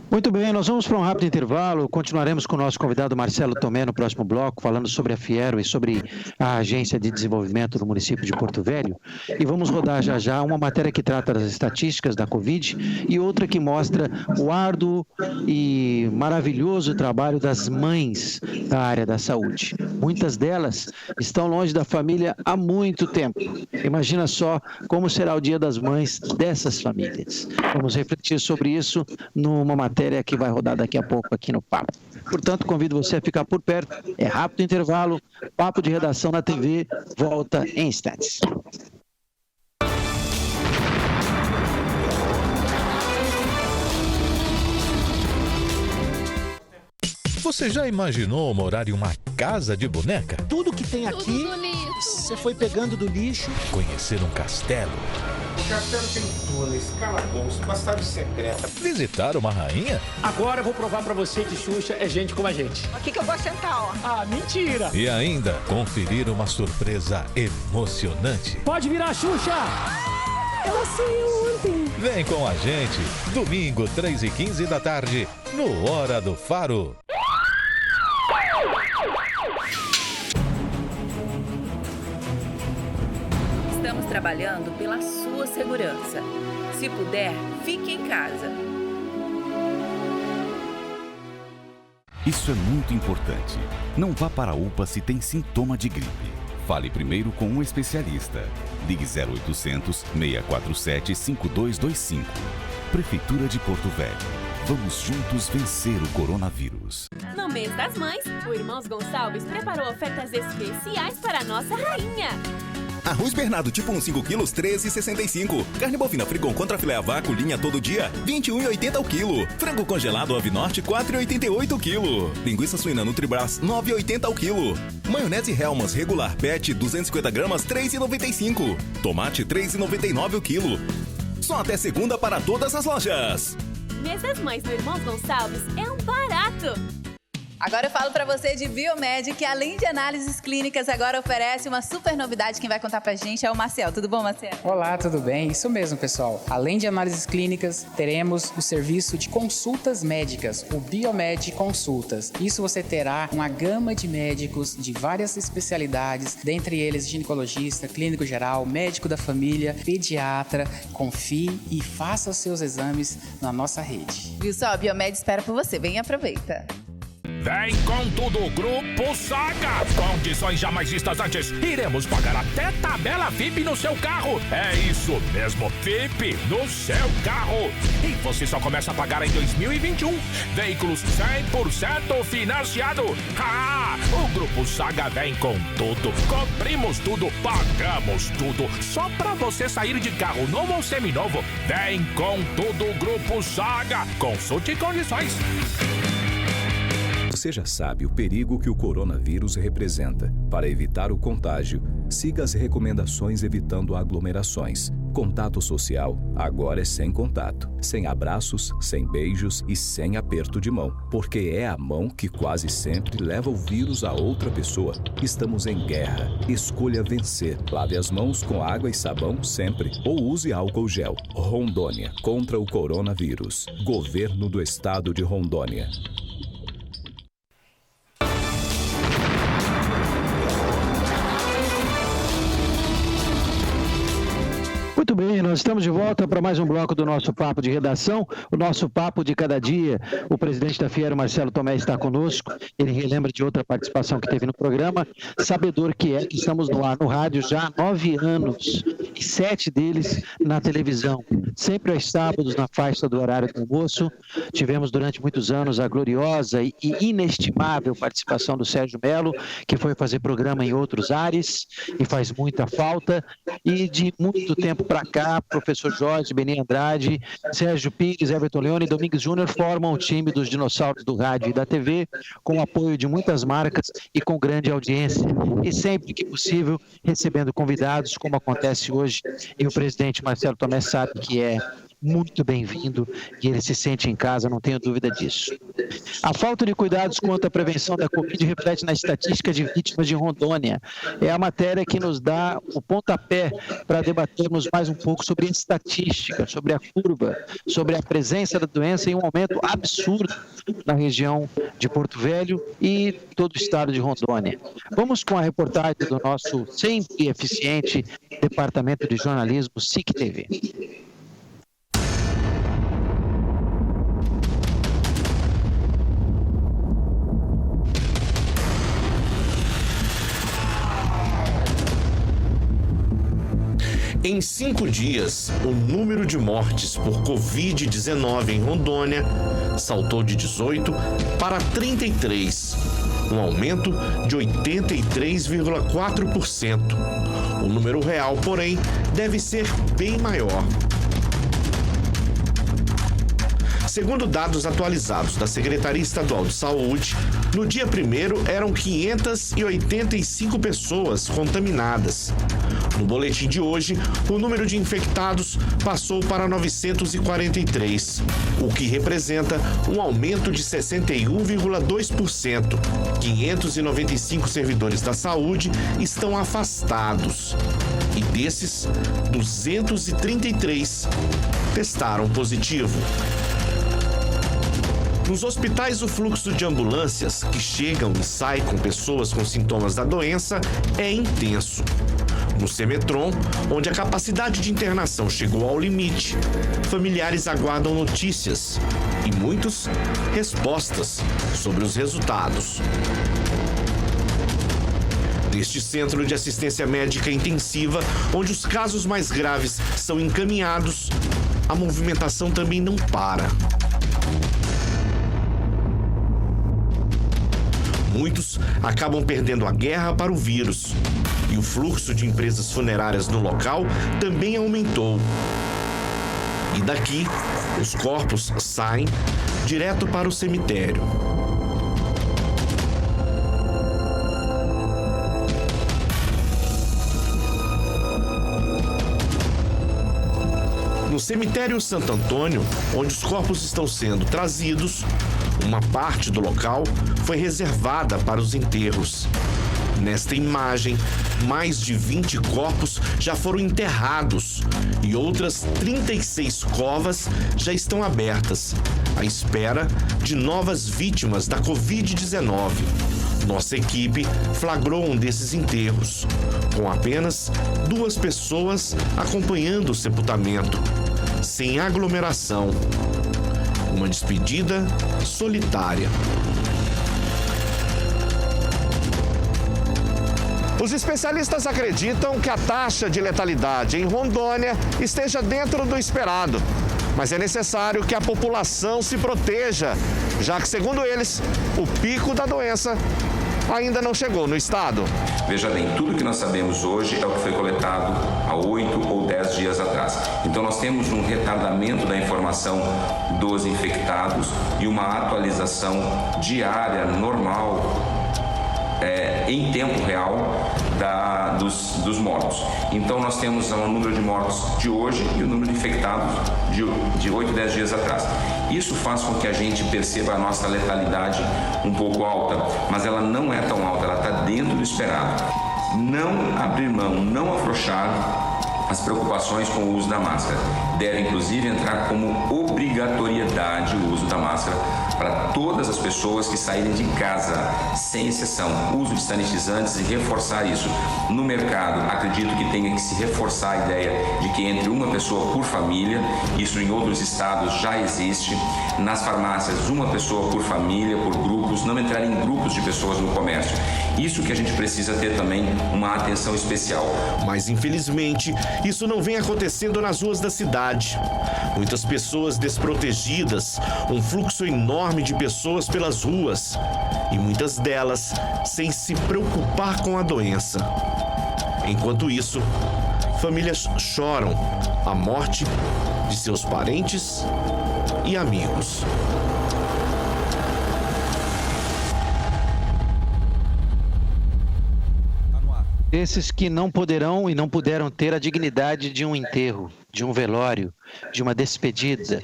Muito bem, nós vamos para um rápido intervalo. Continuaremos com o nosso convidado Marcelo Tomé no próximo bloco, falando sobre a Fiero e sobre a Agência de Desenvolvimento do município de Porto Velho. E vamos rodar já uma matéria que trata das estatísticas da Covid e outra que mostra o árduo e maravilhoso trabalho das mães da área da saúde. Muitas delas estão longe da família há muito tempo. Imagina só como será o Dia das Mães dessas famílias. Vamos refletir sobre isso numa matéria matéria que vai rodar daqui a pouco aqui no Papo. Portanto, convido você a ficar por perto. É rápido intervalo. Papo de Redação na TV volta em instantes. Você já imaginou morar em uma casa de boneca? Tudo que tem aqui, você foi pegando do lixo. Conhecer um castelo? O castelo tem túneis, calabouços, passagem secreta. Visitar uma rainha? Agora eu vou provar pra você que Xuxa é gente como a gente. Aqui que eu vou sentar, ó. Ah, mentira! E ainda, conferir uma surpresa emocionante. Pode virar, Xuxa! Ela saiu ontem. Vem com a gente, domingo, 3h15 da tarde, no Hora do Faro. Estamos trabalhando pela sua segurança. Se puder, fique em casa. Isso é muito importante. Não vá para a UPA se tem sintoma de gripe. Fale primeiro com um especialista. Ligue 0800 647 5225. Prefeitura de Porto Velho. Vamos juntos vencer o coronavírus. No mês das mães, o Irmãos Gonçalves preparou ofertas especiais para a nossa rainha. Arroz Bernardo tipo 1, 5 quilos, 13,65. Carne bovina Frigon contra filé a vácuo, linha todo dia, 21,80 o quilo. Frango congelado Ave Norte, 4,88 o quilo. Linguiça suína Nutribras, 9,80 o quilo. Maionese Hellmann's regular PET, 250 gramas, 3,95. Tomate, 3,99 o quilo. Só até segunda para todas as lojas. Mês das mães no Irmãos Gonçalves é um barato. Agora eu falo pra você de Biomed, que além de análises clínicas, agora oferece uma super novidade. Quem vai contar pra gente é o Marcel. Tudo bom, Marcel? Olá, tudo bem? Isso mesmo, pessoal. Além de análises clínicas, teremos o serviço de consultas médicas, o Biomed Consultas. Isso você terá uma gama de médicos de várias especialidades, dentre eles ginecologista, clínico geral, médico da família, pediatra. Confie e faça os seus exames na nossa rede. Viu só? A Biomed espera por você. Vem e aproveita. Vem com tudo, Grupo Saga! Condições jamais vistas antes. Iremos pagar até tabela VIP no seu carro. É isso mesmo, VIP no seu carro. E você só começa a pagar em 2021. Veículos 100% financiado. Ah, o Grupo Saga vem com tudo. Cobrimos tudo, pagamos tudo. Só pra você sair de carro novo ou seminovo. Vem com tudo, Grupo Saga. Consulte condições. Você já sabe o perigo que o coronavírus representa. Para evitar o contágio, siga as recomendações evitando aglomerações. Contato social agora é sem contato, sem abraços, sem beijos e sem aperto de mão, porque é a mão que quase sempre leva o vírus a outra pessoa. Estamos em guerra. Escolha vencer. Lave as mãos com água e sabão sempre ou use álcool gel. Rondônia contra o coronavírus. Governo do Estado de Rondônia. Muito bem, nós estamos de volta para mais um bloco do nosso Papo de Redação, o nosso Papo de Cada Dia. O presidente da Fiero, Marcelo Tomé, está conosco. Ele relembra de outra participação que teve no programa, sabedor que é que estamos no ar no rádio já há 9 anos e 7 deles na televisão. Sempre aos sábados, na faixa do horário do almoço. Tivemos durante muitos anos a gloriosa e inestimável participação do Sérgio Melo, que foi fazer programa em outros ares e faz muita falta. E de muito tempo para cá, professor Jorge, Beni Andrade, Sérgio Pires, Everton Leone e Domingues Júnior formam o time dos dinossauros do rádio e da TV, com o apoio de muitas marcas e com grande audiência. E sempre que possível, recebendo convidados, como acontece hoje. E o presidente Marcelo Tomé sabe que é muito bem-vindo e ele se sente em casa, não tenho dúvida disso. A falta de cuidados quanto à prevenção da Covid reflete na estatística de vítimas de Rondônia. É a matéria que nos dá o pontapé para debatermos mais um pouco sobre a estatística, sobre a curva, sobre a presença da doença em um aumento absurdo na região de Porto Velho e todo o estado de Rondônia. Vamos com a reportagem do nosso sempre eficiente Departamento de Jornalismo SIC TV. Em 5 dias, o número de mortes por Covid-19 em Rondônia saltou de 18 para 33, um aumento de 83,4%. O número real, porém, deve ser bem maior. Segundo dados atualizados da Secretaria Estadual de Saúde, no dia 1º eram 585 pessoas contaminadas. No boletim de hoje, o número de infectados passou para 943, o que representa um aumento de 61,2%. 595 servidores da saúde estão afastados. E desses, 233 testaram positivo. Nos hospitais, o fluxo de ambulâncias que chegam e saem com pessoas com sintomas da doença é intenso. No Semetron, onde a capacidade de internação chegou ao limite, familiares aguardam notícias e muitos respostas sobre os resultados. Neste centro de assistência médica intensiva, onde os casos mais graves são encaminhados, a movimentação também não para. Muitos acabam perdendo a guerra para o vírus. E o fluxo de empresas funerárias no local também aumentou. E daqui, os corpos saem direto para o cemitério. No cemitério Santo Antônio, onde os corpos estão sendo trazidos, uma parte do local foi reservada para os enterros. Nesta imagem, mais de 20 corpos já foram enterrados e outras 36 covas já estão abertas, à espera de novas vítimas da Covid-19. Nossa equipe flagrou um desses enterros, com apenas 2 pessoas acompanhando o sepultamento, sem aglomeração. Uma despedida solitária. Os especialistas acreditam que a taxa de letalidade em Rondônia esteja dentro do esperado, mas é necessário que a população se proteja, já que, segundo eles, o pico da doença ainda não chegou no estado. Veja bem, tudo que nós sabemos hoje é o que foi coletado há 8 ou 10 dias atrás. Então nós temos um retardamento da informação dos infectados e uma atualização diária, normal, em tempo real dos mortos. Então nós temos o número de mortos de hoje e o número de infectados de 8, 10 dias atrás. Isso faz com que a gente perceba a nossa letalidade um pouco alta, mas ela não é tão alta, ela está dentro do esperado. Não abrir mão, não afrouxar as preocupações com o uso da máscara. Deve, inclusive, entrar como obrigatoriedade o uso da máscara para todas as pessoas que saírem de casa, sem exceção. Uso de sanitizantes e reforçar isso. No mercado, acredito que tenha que se reforçar a ideia de que entre uma pessoa por família, isso em outros estados já existe. Nas farmácias, uma pessoa por família, por grupos, não entrar em grupos de pessoas no comércio. Isso que a gente precisa ter também uma atenção especial. Mas, infelizmente, isso não vem acontecendo nas ruas da cidade. Muitas pessoas desprotegidas, um fluxo enorme de pessoas pelas ruas e muitas delas sem se preocupar com a doença. Enquanto isso, famílias choram a morte de seus parentes e amigos. Esses que não poderão e não puderam ter a dignidade de um enterro, de um velório, de uma despedida.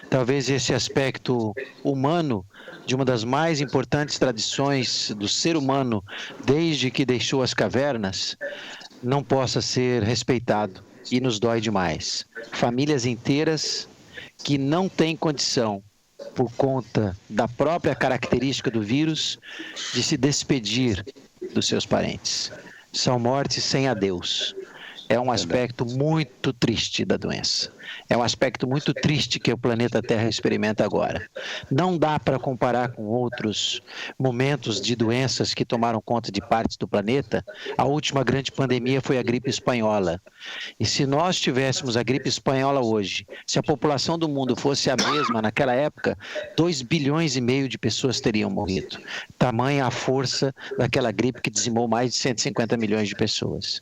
Talvez esse aspecto humano de uma das mais importantes tradições do ser humano desde que deixou as cavernas não possa ser respeitado e nos dói demais. Famílias inteiras que não têm condição, por conta da própria característica do vírus, de se despedir dos seus parentes. São mortes sem adeus. é um aspecto muito triste da doença. É um aspecto muito triste que o planeta Terra experimenta agora. Não dá para comparar com outros momentos de doenças que tomaram conta de partes do planeta. A última grande pandemia foi a gripe espanhola. E se nós tivéssemos a gripe espanhola hoje, se a população do mundo fosse a mesma naquela época, 2,5 bilhões de pessoas teriam morrido. Tamanha a força daquela gripe que dizimou mais de 150 milhões de pessoas.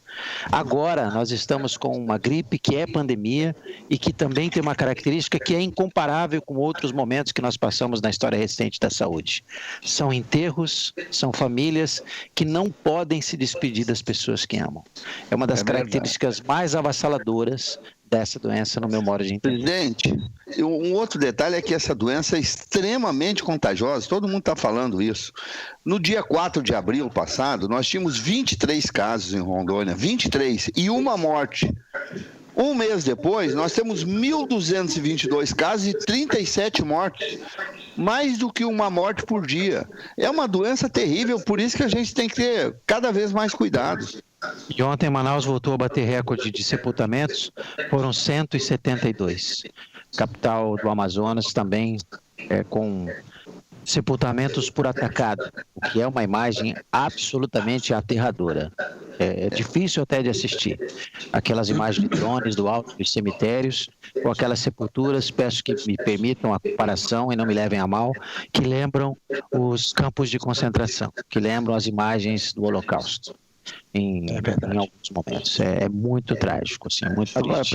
Agora, nós estamos com uma gripe que é pandemia e que também tem uma característica que é incomparável com outros momentos que nós passamos na história recente da saúde. São enterros, são famílias que não podem se despedir das pessoas que amam. É uma das características mais avassaladoras dessa doença, no meu modo de entender. Presidente, um outro detalhe é que essa doença é extremamente contagiosa, todo mundo está falando isso. No dia 4 de abril passado, nós tínhamos 23 casos em Rondônia, 23, e uma morte. Um mês depois, nós temos 1.222 casos e 37 mortes. Mais do que uma morte por dia. É uma doença terrível, por isso que a gente tem que ter cada vez mais cuidados. E ontem Manaus voltou a bater recorde de sepultamentos, foram 172. Capital do Amazonas também com sepultamentos por atacado, o que é uma imagem absolutamente aterradora. É difícil até de assistir. Aquelas imagens de drones do alto dos cemitérios, com aquelas sepulturas, peço que me permitam a comparação e não me levem a mal, que lembram os campos de concentração, que lembram as imagens do Holocausto. Em alguns momentos. É muito trágico, assim, é muito triste. Agora,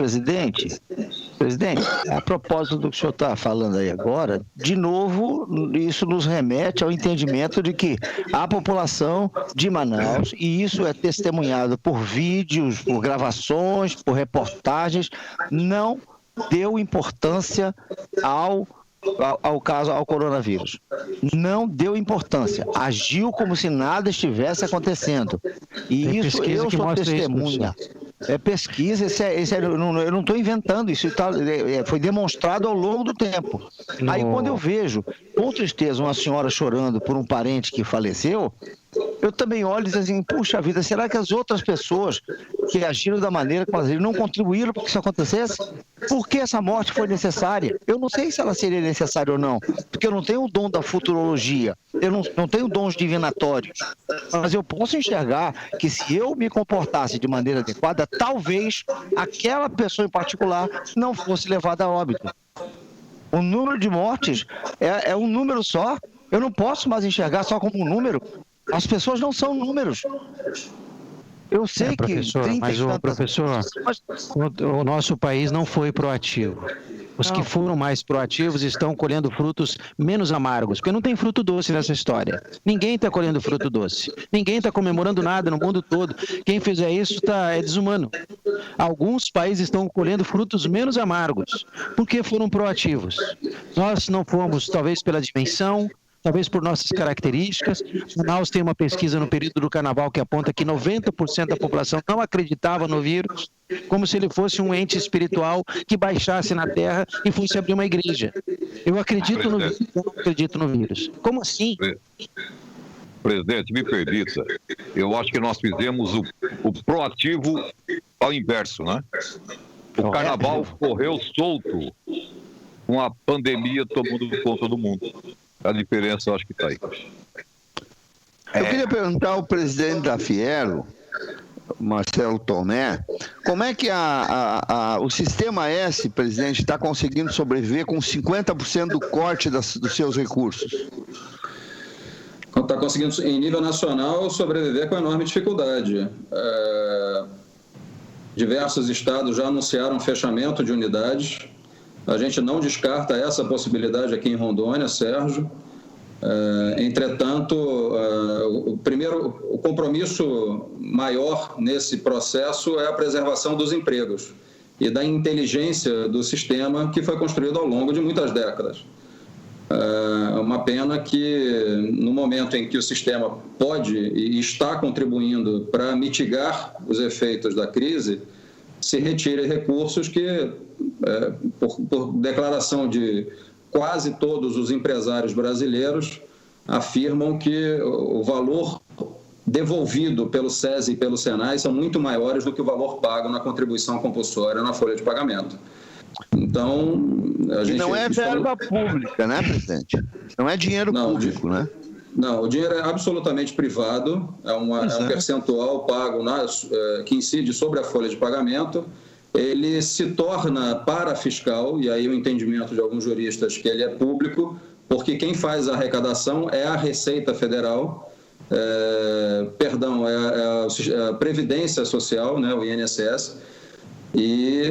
presidente, a propósito do que o senhor está falando aí agora, de novo, isso nos remete ao entendimento de que a população de Manaus, e isso é testemunhado por vídeos, por gravações, por reportagens, não deu importância ao coronavírus. Não deu importância. Agiu como se nada estivesse acontecendo. E isso, eu sou testemunha. É pesquisa, eu não estou inventando, isso foi demonstrado ao longo do tempo. Aí quando eu vejo, com tristeza, uma senhora chorando por um parente que faleceu, eu também olho e digo assim, puxa vida, será que as outras pessoas que agiram da maneira que agiram não contribuíram para que isso acontecesse? Por que essa morte foi necessária? Eu não sei se ela seria necessária ou não, porque eu não tenho o dom da futurologia, eu não tenho dons divinatórios, mas eu posso enxergar que se eu me comportasse de maneira adequada, talvez aquela pessoa em particular não fosse levada a óbito. O número de mortes é um número só, eu não posso mais enxergar só como um número. As pessoas não são números. Eu sei professor, que... Professor, o nosso país não foi proativo. Os que foram mais proativos estão colhendo frutos menos amargos, porque não tem fruto doce nessa história. Ninguém está colhendo fruto doce. Ninguém está comemorando nada no mundo todo. Quem fizer isso é desumano. Alguns países estão colhendo frutos menos amargos, porque foram proativos. Nós não fomos, talvez pela dimensão, talvez por nossas características. Manaus tem uma pesquisa no período do carnaval que aponta que 90% da população não acreditava no vírus, como se ele fosse um ente espiritual que baixasse na Terra e fosse abrir uma igreja. Eu acredito no vírus, eu não acredito no vírus. Como assim? Presidente, me permita, eu acho que nós fizemos o proativo ao inverso, né? O carnaval correu solto com a pandemia tomando conta do mundo. A diferença eu acho que está aí. Eu queria perguntar ao presidente da Fiero, Marcelo Tomé, como é que o Sistema S, presidente, está conseguindo sobreviver com 50% do corte dos seus recursos? Está conseguindo, em nível nacional, sobreviver com enorme dificuldade. Diversos estados já anunciaram fechamento de unidades. A gente não descarta essa possibilidade aqui em Rondônia, Sérgio. Entretanto, o compromisso maior nesse processo é a preservação dos empregos e da inteligência do sistema que foi construído ao longo de muitas décadas. É uma pena que, no momento em que o sistema pode e está contribuindo para mitigar os efeitos da crise, se retire recursos que, por declaração de quase todos os empresários brasileiros, afirmam que o valor devolvido pelo SESI e pelo SENAI são muito maiores do que o valor pago na contribuição compulsória na folha de pagamento. Então, a gente... E não é verba pública, né, presidente? Não é dinheiro público, né? Não, o dinheiro é absolutamente privado, é um percentual pago que incide sobre a folha de pagamento. Ele se torna parafiscal, e aí o entendimento de alguns juristas que ele é público, porque quem faz a arrecadação é a Receita Federal, é a Previdência Social, né, o INSS, e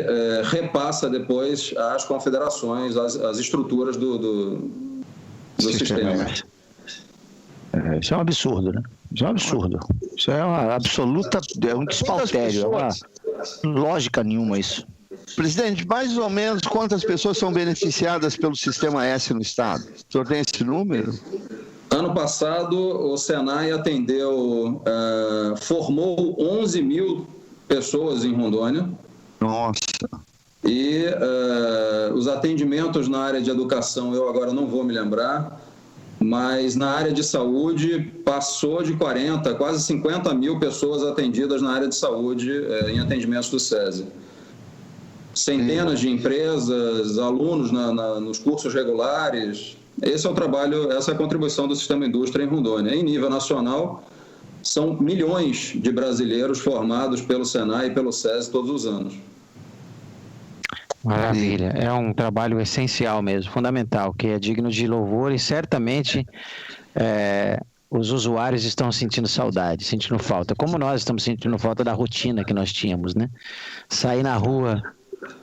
repassa depois às confederações, às estruturas do sistema. Isso é um absurdo, né? Isso é um absurdo. Isso é uma absoluta... É um despautério, é uma lógica nenhuma isso. Presidente, mais ou menos quantas pessoas são beneficiadas pelo Sistema S no Estado? O senhor tem esse número? Ano passado, o SENAI formou 11 mil pessoas em Rondônia. Nossa! E os atendimentos na área de educação, eu agora não vou me lembrar, mas na área de saúde passou de 40, quase 50 mil pessoas atendidas na área de saúde em atendimentos do SESI. Centenas de empresas, alunos nos cursos regulares. Esse é o trabalho, essa é a contribuição do Sistema Indústria em Rondônia. Em nível nacional, são milhões de brasileiros formados pelo SENAI e pelo SESI todos os anos. Maravilha, é um trabalho essencial mesmo, fundamental, que é digno de louvor e certamente os usuários estão sentindo saudade, sentindo falta, como nós estamos sentindo falta da rotina que nós tínhamos, né? Sair na rua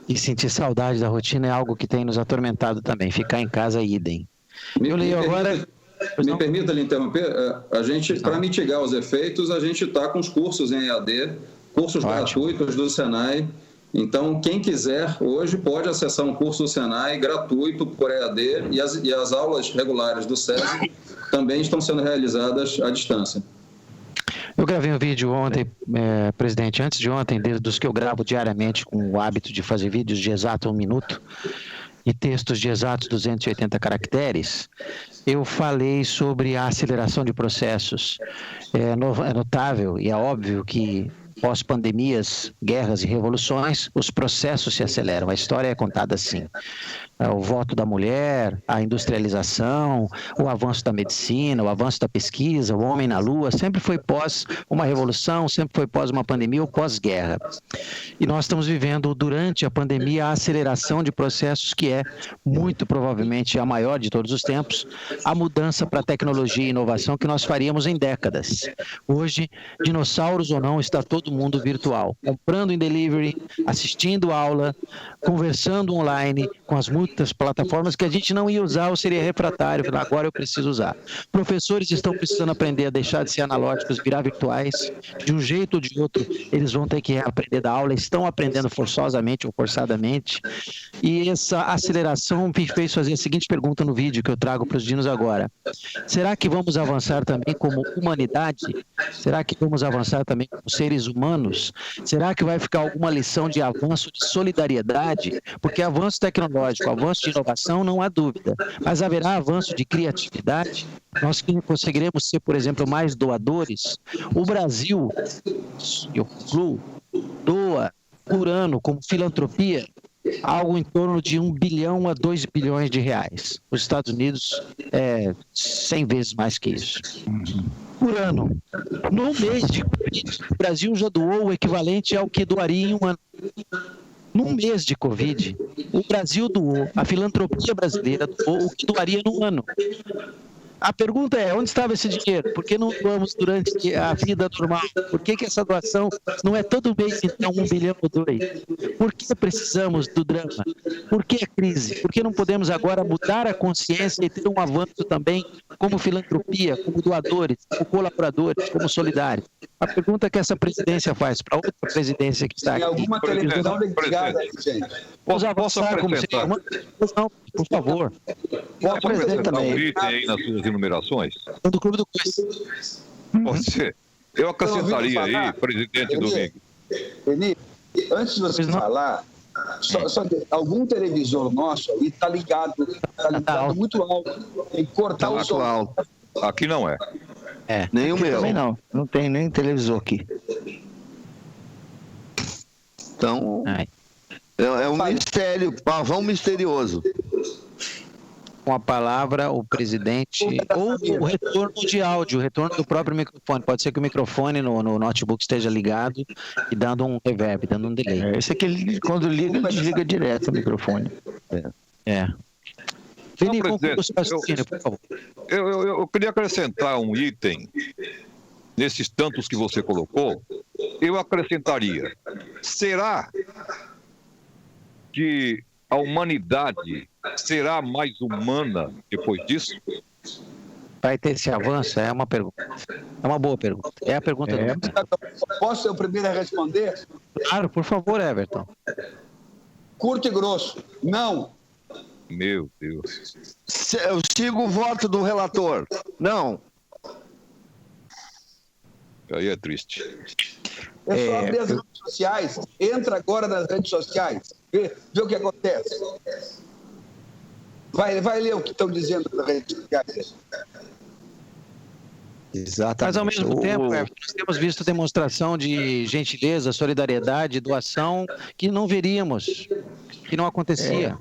e sentir saudade da rotina é algo que tem nos atormentado também, ficar em casa idem. Me permita lhe interromper, a gente, para mitigar os efeitos, a gente está com os cursos em EAD, cursos gratuitos do SENAI. Então, quem quiser, hoje, pode acessar um curso do SENAI gratuito por EAD e as aulas regulares do SESI também estão sendo realizadas à distância. Eu gravei um vídeo ontem, presidente, antes de ontem, dos que eu gravo diariamente com o hábito de fazer vídeos de exato 1 minuto e textos de exatos 280 caracteres. Eu falei sobre a aceleração de processos. É notável e é óbvio que pós-pandemias, guerras e revoluções, os processos se aceleram. A história é contada assim. O voto da mulher, a industrialização, o avanço da medicina, o avanço da pesquisa, o homem na lua, sempre foi pós uma revolução, sempre foi pós uma pandemia ou pós-guerra. E nós estamos vivendo, durante a pandemia, a aceleração de processos que é, muito provavelmente, a maior de todos os tempos, a mudança para tecnologia e inovação que nós faríamos em décadas. Hoje, dinossauros ou não, está todo mundo virtual, comprando em delivery, assistindo aula, conversando online com as muitas plataformas que a gente não ia usar ou seria refratário, agora eu preciso usar. Professores estão precisando aprender a deixar de ser analógicos, virar virtuais, de um jeito ou de outro, eles vão ter que aprender da aula, estão aprendendo forçosamente ou forçadamente, e essa aceleração me fez fazer a seguinte pergunta no vídeo que eu trago para os dinos agora: será que vamos avançar também como humanidade? Será que vamos avançar também como seres humanos? Será que vai ficar alguma lição de avanço de solidariedade? Porque avanço tecnológico, avanço de inovação, não há dúvida, mas haverá avanço de criatividade? Nós conseguiremos ser, por exemplo, mais doadores? O Brasil, eu concluo, doa por ano como filantropia algo em torno de 1 bilhão a 2 bilhões de reais. Os Estados Unidos 100 vezes mais que isso. Por ano. No mês de Covid, o Brasil já doou o equivalente ao que doaria em um ano. Num mês de Covid, o Brasil doou, a filantropia brasileira doou o que doaria num ano. A pergunta é, onde estava esse dinheiro? Por que não doamos durante a vida normal? Por que essa doação não é todo mês, então, 1 bilhão ou 2? Por que precisamos do drama? Por que a crise? Por que não podemos agora mudar a consciência e ter um avanço também como filantropia, como doadores, como colaboradores, como solidários? A pergunta que essa presidência faz para outra presidência que está aqui. Tem alguma televisão ligada aí, gente? Posso acrescentar? Não, por favor. Posso acrescentar um item aí nas suas enumerações? Do Clube do Quiz. Pode ser. Eu acrescentaria aí, presidente Domingos. Eni, antes de você falar, só algum televisor nosso aí está ligado muito alto. Tem que cortar o som. Aqui não é. Nem o meu. Também não tem nem televisor aqui. Então, é um mistério, pavão misterioso. Com a palavra, o presidente, ou o retorno de áudio, o retorno do próprio microfone. Pode ser que o microfone no notebook esteja ligado e dando um reverb, dando um delay. Esse aqui, quando liga, ele desliga direto o microfone. Vini, conclua o seu raciocínio, por favor. Eu queria acrescentar um item nesses tantos que você colocou. Eu acrescentaria: será que a humanidade será mais humana depois disso? Vai ter esse avanço? É uma pergunta. É uma boa pergunta. É a pergunta do momento. Posso ser o primeiro a responder? Claro, por favor, Everton. Curto e grosso. Não. Meu Deus. Eu sigo o voto do relator. Não. Aí é triste. É só abrir as redes sociais. Entra agora nas redes sociais. Vê o que acontece. Vai ler o que estão dizendo nas redes sociais. Exatamente. Mas, ao mesmo tempo, Everton, nós temos visto demonstração de gentileza, solidariedade, doação, que não veríamos, que não acontecia.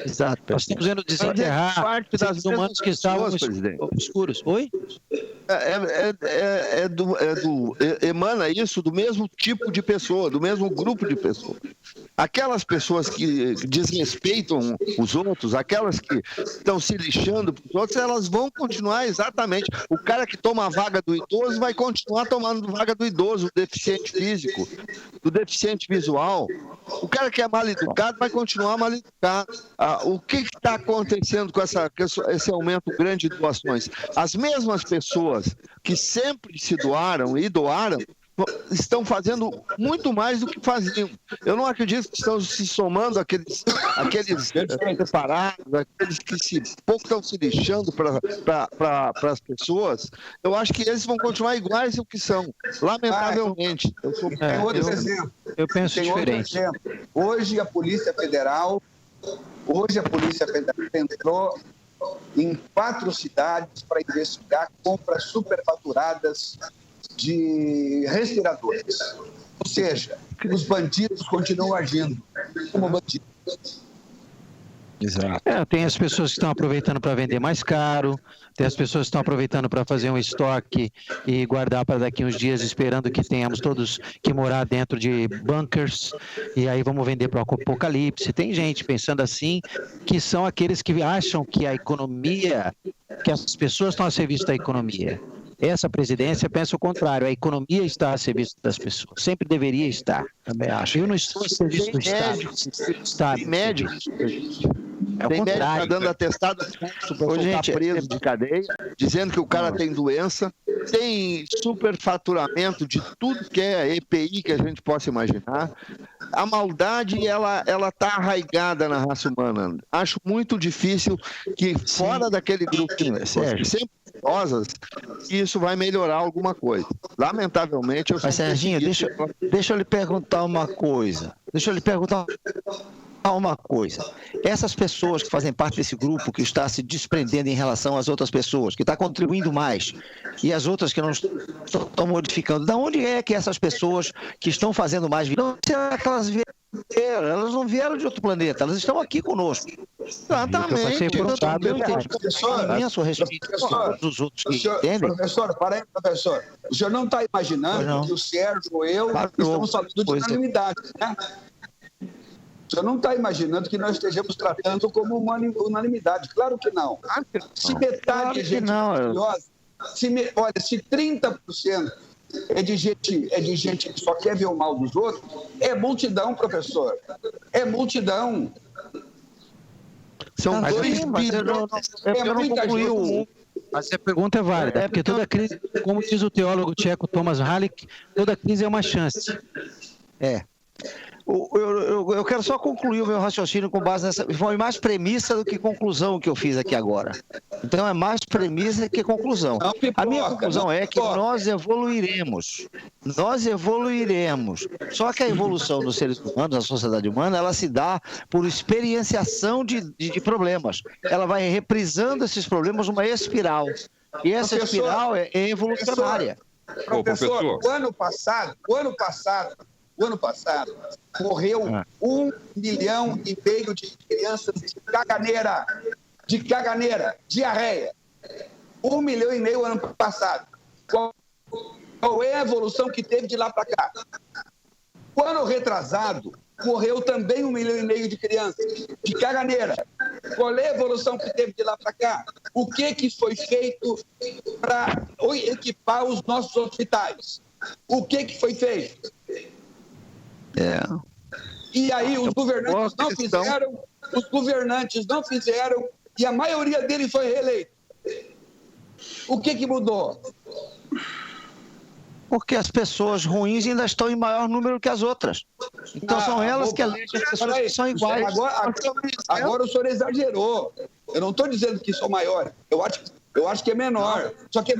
Exato. Nós estamos vendo desenterrar seres humanos que estavam escuros. Oi? Emana isso do mesmo tipo de pessoa, do mesmo grupo de pessoas. Aquelas pessoas que desrespeitam os outros, aquelas que estão se lixando para os outros, elas vão continuar exatamente. O cara que toma a vaga do idoso vai continuar tomando vaga do idoso, do deficiente físico, do deficiente visual. O cara que é mal educado vai continuar mal educado. O que está acontecendo com esse aumento grande de doações? As mesmas pessoas que sempre se doaram e doaram estão fazendo muito mais do que faziam. Eu não acredito que estão se somando aqueles separados, aqueles que pouco estão se deixando para as pessoas. Eu acho que eles vão continuar iguais ao que são, lamentavelmente. Tem outro exemplo. Eu penso diferente. Hoje a Polícia Federal entrou em 4 cidades para investigar compras superfaturadas de respiradores. Ou seja, os bandidos continuam agindo como bandidos. Exato. Tem as pessoas que estão aproveitando para vender mais caro, tem as pessoas que estão aproveitando para fazer um estoque e guardar para daqui uns dias, esperando que tenhamos todos que morar dentro de bunkers, e aí vamos vender para o apocalipse. Tem gente pensando assim, que são aqueles que acham que a economia, que as pessoas estão a serviço da economia. Essa presidência pensa o contrário, a economia está a serviço das pessoas, sempre deveria estar. Também acho. Eu não estou a serviço do Estado. Tem médicos. Tem médico que está dando atestado falso para soltar preso de cadeia, dizendo que o cara tem doença. Tem superfaturamento de tudo que é EPI que a gente possa imaginar. A maldade, ela está arraigada na raça humana. Acho muito difícil que fora daquele grupo de pessoas que sempre idosas, isso vai melhorar alguma coisa. Lamentavelmente, eu... Mas, Serginho, deixa eu lhe perguntar uma coisa. Essas pessoas que fazem parte desse grupo, que está se desprendendo em relação às outras pessoas, que está contribuindo mais, e as outras que não estão modificando, da onde é que essas pessoas que estão fazendo mais... Não será que elas vieram? Elas não vieram de outro planeta, elas estão aqui conosco. Exatamente. Imenso respeito dos outros que entendem. Professor, para aí, professor. O senhor não está imaginando que o Sérgio ou eu estamos falando de unanimidade, né? O senhor não está imaginando que nós estejamos tratando como uma unanimidade. Claro que não. Se metade é gente maravilhosa, olha, se 30% é de gente que só quer ver o mal dos outros, é multidão, professor. É multidão. São 2 bilhões. Mas a pergunta é válida, porque toda crise, como diz o teólogo tcheco Thomas Halik, toda crise é uma chance. Eu quero só concluir o meu raciocínio com base nessa... Foi mais premissa do que conclusão que eu fiz aqui agora. Então é mais premissa que conclusão. A minha conclusão é que nós evoluiremos. Só que a evolução dos seres humanos, da sociedade humana, ela se dá por experienciação de problemas. Ela vai reprisando esses problemas numa espiral. E essa espiral é evolucionária. Professor, o ano passado, morreu 1,5 milhão de crianças de caganeira, diarreia. 1,5 milhão ano passado. Qual é a evolução que teve de lá para cá? O ano retrasado, morreu também 1,5 milhão de crianças de caganeira. Qual é a evolução que teve de lá para cá? O que foi feito para equipar os nossos hospitais? O que foi feito? E aí os governantes não fizeram e a maioria deles foi reeleito. O que mudou? Porque as pessoas ruins ainda estão em maior número que as outras. Então são elas que elegem as pessoas que são iguais. Agora o senhor exagerou. Eu não estou dizendo que sou maior. Eu acho que é menor. Só que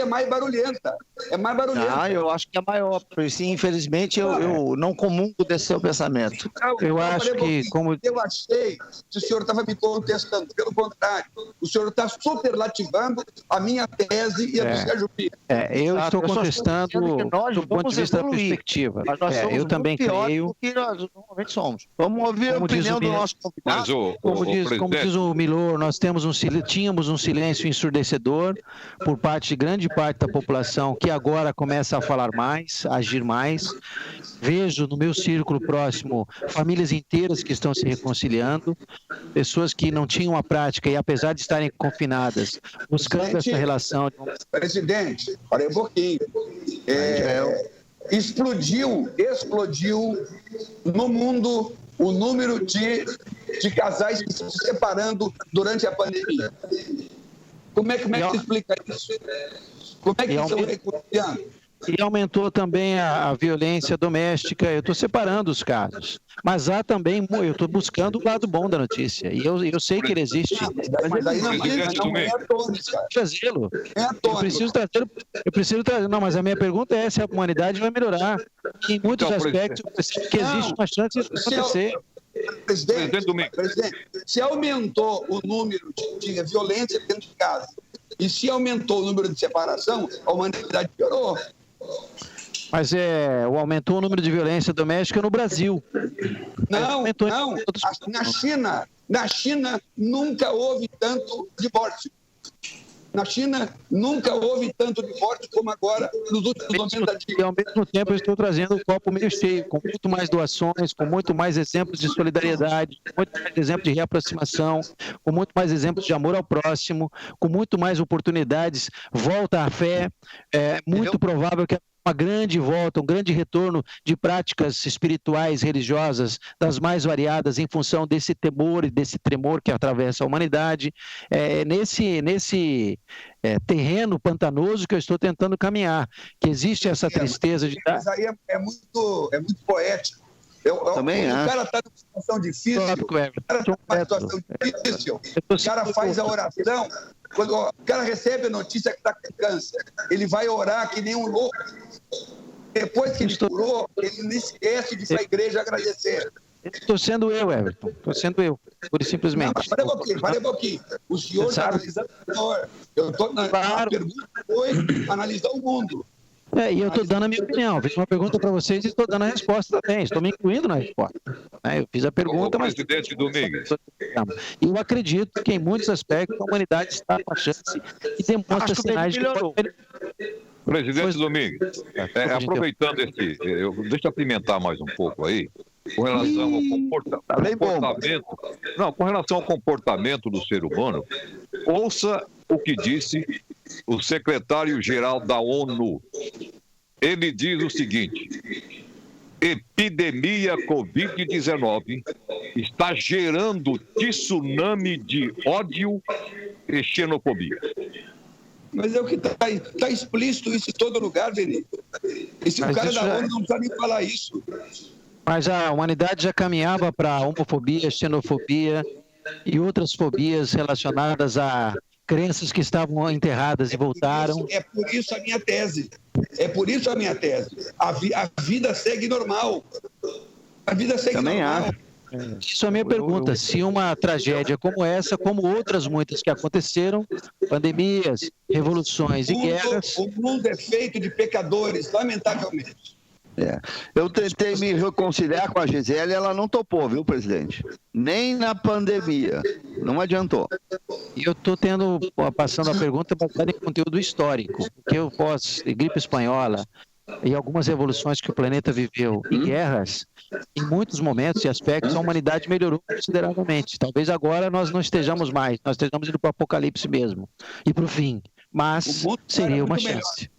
é mais barulhenta. É mais barulhenta. Eu acho que é maior. Por isso, infelizmente, eu não comungo desse seu pensamento. Eu acho que, Eu achei que o senhor estava me contestando. Pelo contrário, o senhor está superlativando a minha tese e a do Sérgio Pires. Eu estou contestando do ponto de vista da perspectiva. Mas nós somos eu também creio. Do que nós normalmente somos. Vamos ouvir a opinião do nosso convidado. Como diz o Milor, nós tínhamos um silêncio ensurdecedor por parte de grande parte da população que agora começa a falar mais, a agir mais. Vejo no meu círculo próximo famílias inteiras que estão se reconciliando, pessoas que não tinham a prática e apesar de estarem confinadas, buscando essa relação. Presidente, parei um pouquinho. Explodiu no mundo o número de casais que estão se separando durante a pandemia. Como é que se explica isso? Como é que estão reconciliando? E aumentou também a violência doméstica. Eu estou separando os casos. Mas há também, eu estou buscando o lado bom da notícia. E eu sei que ele existe. Mas aí não é trazê-lo. Eu preciso trazer. Não, mas a minha pergunta é se a humanidade vai melhorar. Em muitos aspectos, eu preciso que existe uma chance de acontecer. Presidente, se aumentou o número de violência dentro de casa e se aumentou o número de separação, a humanidade piorou. Mas aumentou o número de violência doméstica no Brasil. Não. Na China nunca houve tanto divórcio. Na China, nunca houve tanto divórcio como agora nos últimos 90 dias. E, ao mesmo tempo, eu estou trazendo o copo meio cheio, com muito mais doações, com muito mais exemplos de solidariedade, com muito mais exemplos de reaproximação, com muito mais exemplos de amor ao próximo, com muito mais oportunidades. Volta à fé. É muito provável que uma grande volta, um grande retorno de práticas espirituais, religiosas, das mais variadas, em função desse temor e desse tremor que atravessa a humanidade. Nesse terreno pantanoso que eu estou tentando caminhar, que existe essa tristeza de... Mas aí é muito poético. Também o cara está numa situação difícil, o cara faz a oração, quando o cara recebe a notícia que está com câncer, ele vai orar que nem um louco. Depois que ele curou, ele não esquece de ir para a igreja agradecer. Estou sendo eu, Everton. Estou sendo eu, pura e simplesmente. Parei um pouquinho. O senhor está analisando o senhor. A pergunta foi analisar o mundo. E eu estou dando a minha opinião. Fiz uma pergunta para vocês e estou dando a resposta também. Estou me incluindo na resposta. Eu fiz a pergunta, mas... Presidente Domingues. E eu acredito que, em muitos aspectos, a humanidade está com a chance e demonstra sinais de... Presidente Domingues, aproveitando deixa eu apimentar mais um pouco aí, com relação ao comportamento do ser humano. Ouça o que disse o secretário-geral da ONU. Ele diz o seguinte: epidemia Covid-19 está gerando tsunami de ódio e xenofobia. Mas é o que está explícito isso em todo lugar, Benito. O cara da ONU não precisa nem falar isso. Mas a humanidade já caminhava para homofobia, xenofobia e outras fobias relacionadas a crenças que estavam enterradas e voltaram. É por isso a minha tese. A vida segue normal. A vida segue normal. Isso é a minha pergunta. Se uma tragédia como essa, como outras muitas que aconteceram, pandemias, revoluções e guerras... O mundo é feito de pecadores, lamentavelmente. Eu tentei me reconciliar com a Gisele, ela não topou, viu, presidente? Nem na pandemia. Não adiantou. E eu estou passando a pergunta baseada em conteúdo histórico, porque eu posso, gripe espanhola e algumas revoluções que o planeta viveu e guerras, em muitos momentos e aspectos, a humanidade melhorou consideravelmente. Talvez agora nós não estejamos mais, nós estejamos indo para o apocalipse mesmo, e para o fim. Mas seria uma chance.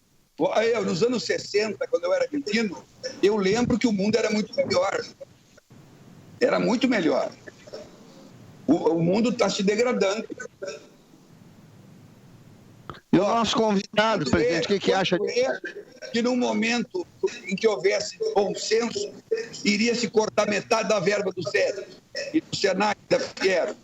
Nos anos 60, quando eu era menino, eu lembro que o mundo era muito melhor. Era muito melhor. O mundo está se degradando. E o nosso convidado, presidente, o que acha? Que num momento em que houvesse bom senso, iria se cortar metade da verba do SESC e do SENAC, da Fiero,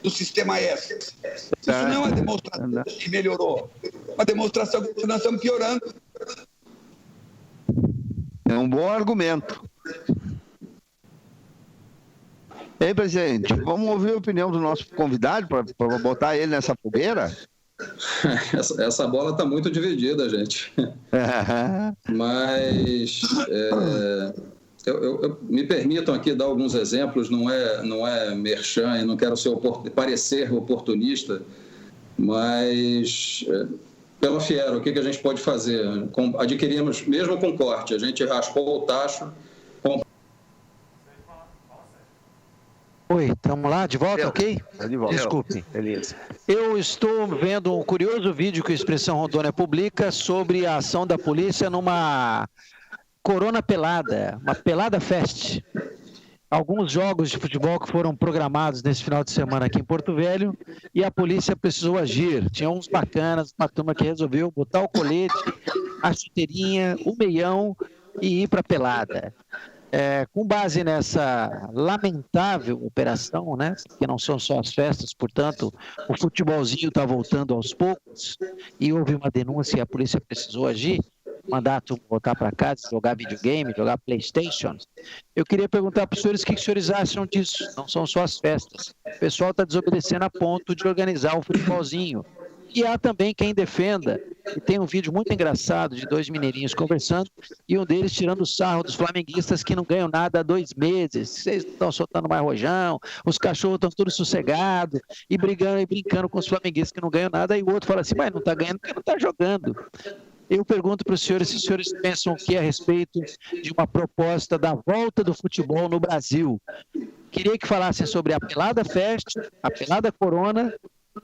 do Sistema S. Isso não é uma demonstração que melhorou. Uma demonstração que nós estamos piorando. É um bom argumento. Ei, presidente, vamos ouvir a opinião do nosso convidado para botar ele nessa fogueira? Essa bola está muito dividida, gente. Mas me permitam aqui dar alguns exemplos, não é merchan, e não quero parecer oportunista, mas pela Fiero, o que a gente pode fazer? Adquirimos, mesmo com corte, a gente raspou o tacho. Oi, estamos lá, de volta, ok? De volta. Desculpe. Beleza. Eu estou vendo um curioso vídeo que o Expressão Rondônia publica sobre a ação da polícia numa Corona Pelada, uma Pelada Fest. Alguns jogos de futebol que foram programados nesse final de semana aqui em Porto Velho e a polícia precisou agir. Tinha uns bacanas, uma turma que resolveu botar o colete, a chuteirinha, o meião e ir para a pelada. Com base nessa lamentável operação, né, que não são só as festas, portanto, o futebolzinho está voltando aos poucos e houve uma denúncia e a polícia precisou agir, mandato voltar para casa, jogar videogame, jogar PlayStation. Eu queria perguntar para os senhores o que os senhores acham disso. Não são só as festas. O pessoal está desobedecendo a ponto de organizar o futebolzinho. E há também quem defenda, e tem um vídeo muito engraçado de dois mineirinhos conversando, e um deles tirando sarro dos flamenguistas que não ganham nada há 2 meses, vocês estão soltando mais rojão, os cachorros estão todos sossegados, e brincando com os flamenguistas que não ganham nada, e o outro fala assim, mas não está ganhando porque não está jogando. Eu pergunto para os senhores se os senhores pensam o que a respeito de uma proposta da volta do futebol no Brasil. Queria que falassem sobre a Pelada Fest, a Pelada Corona,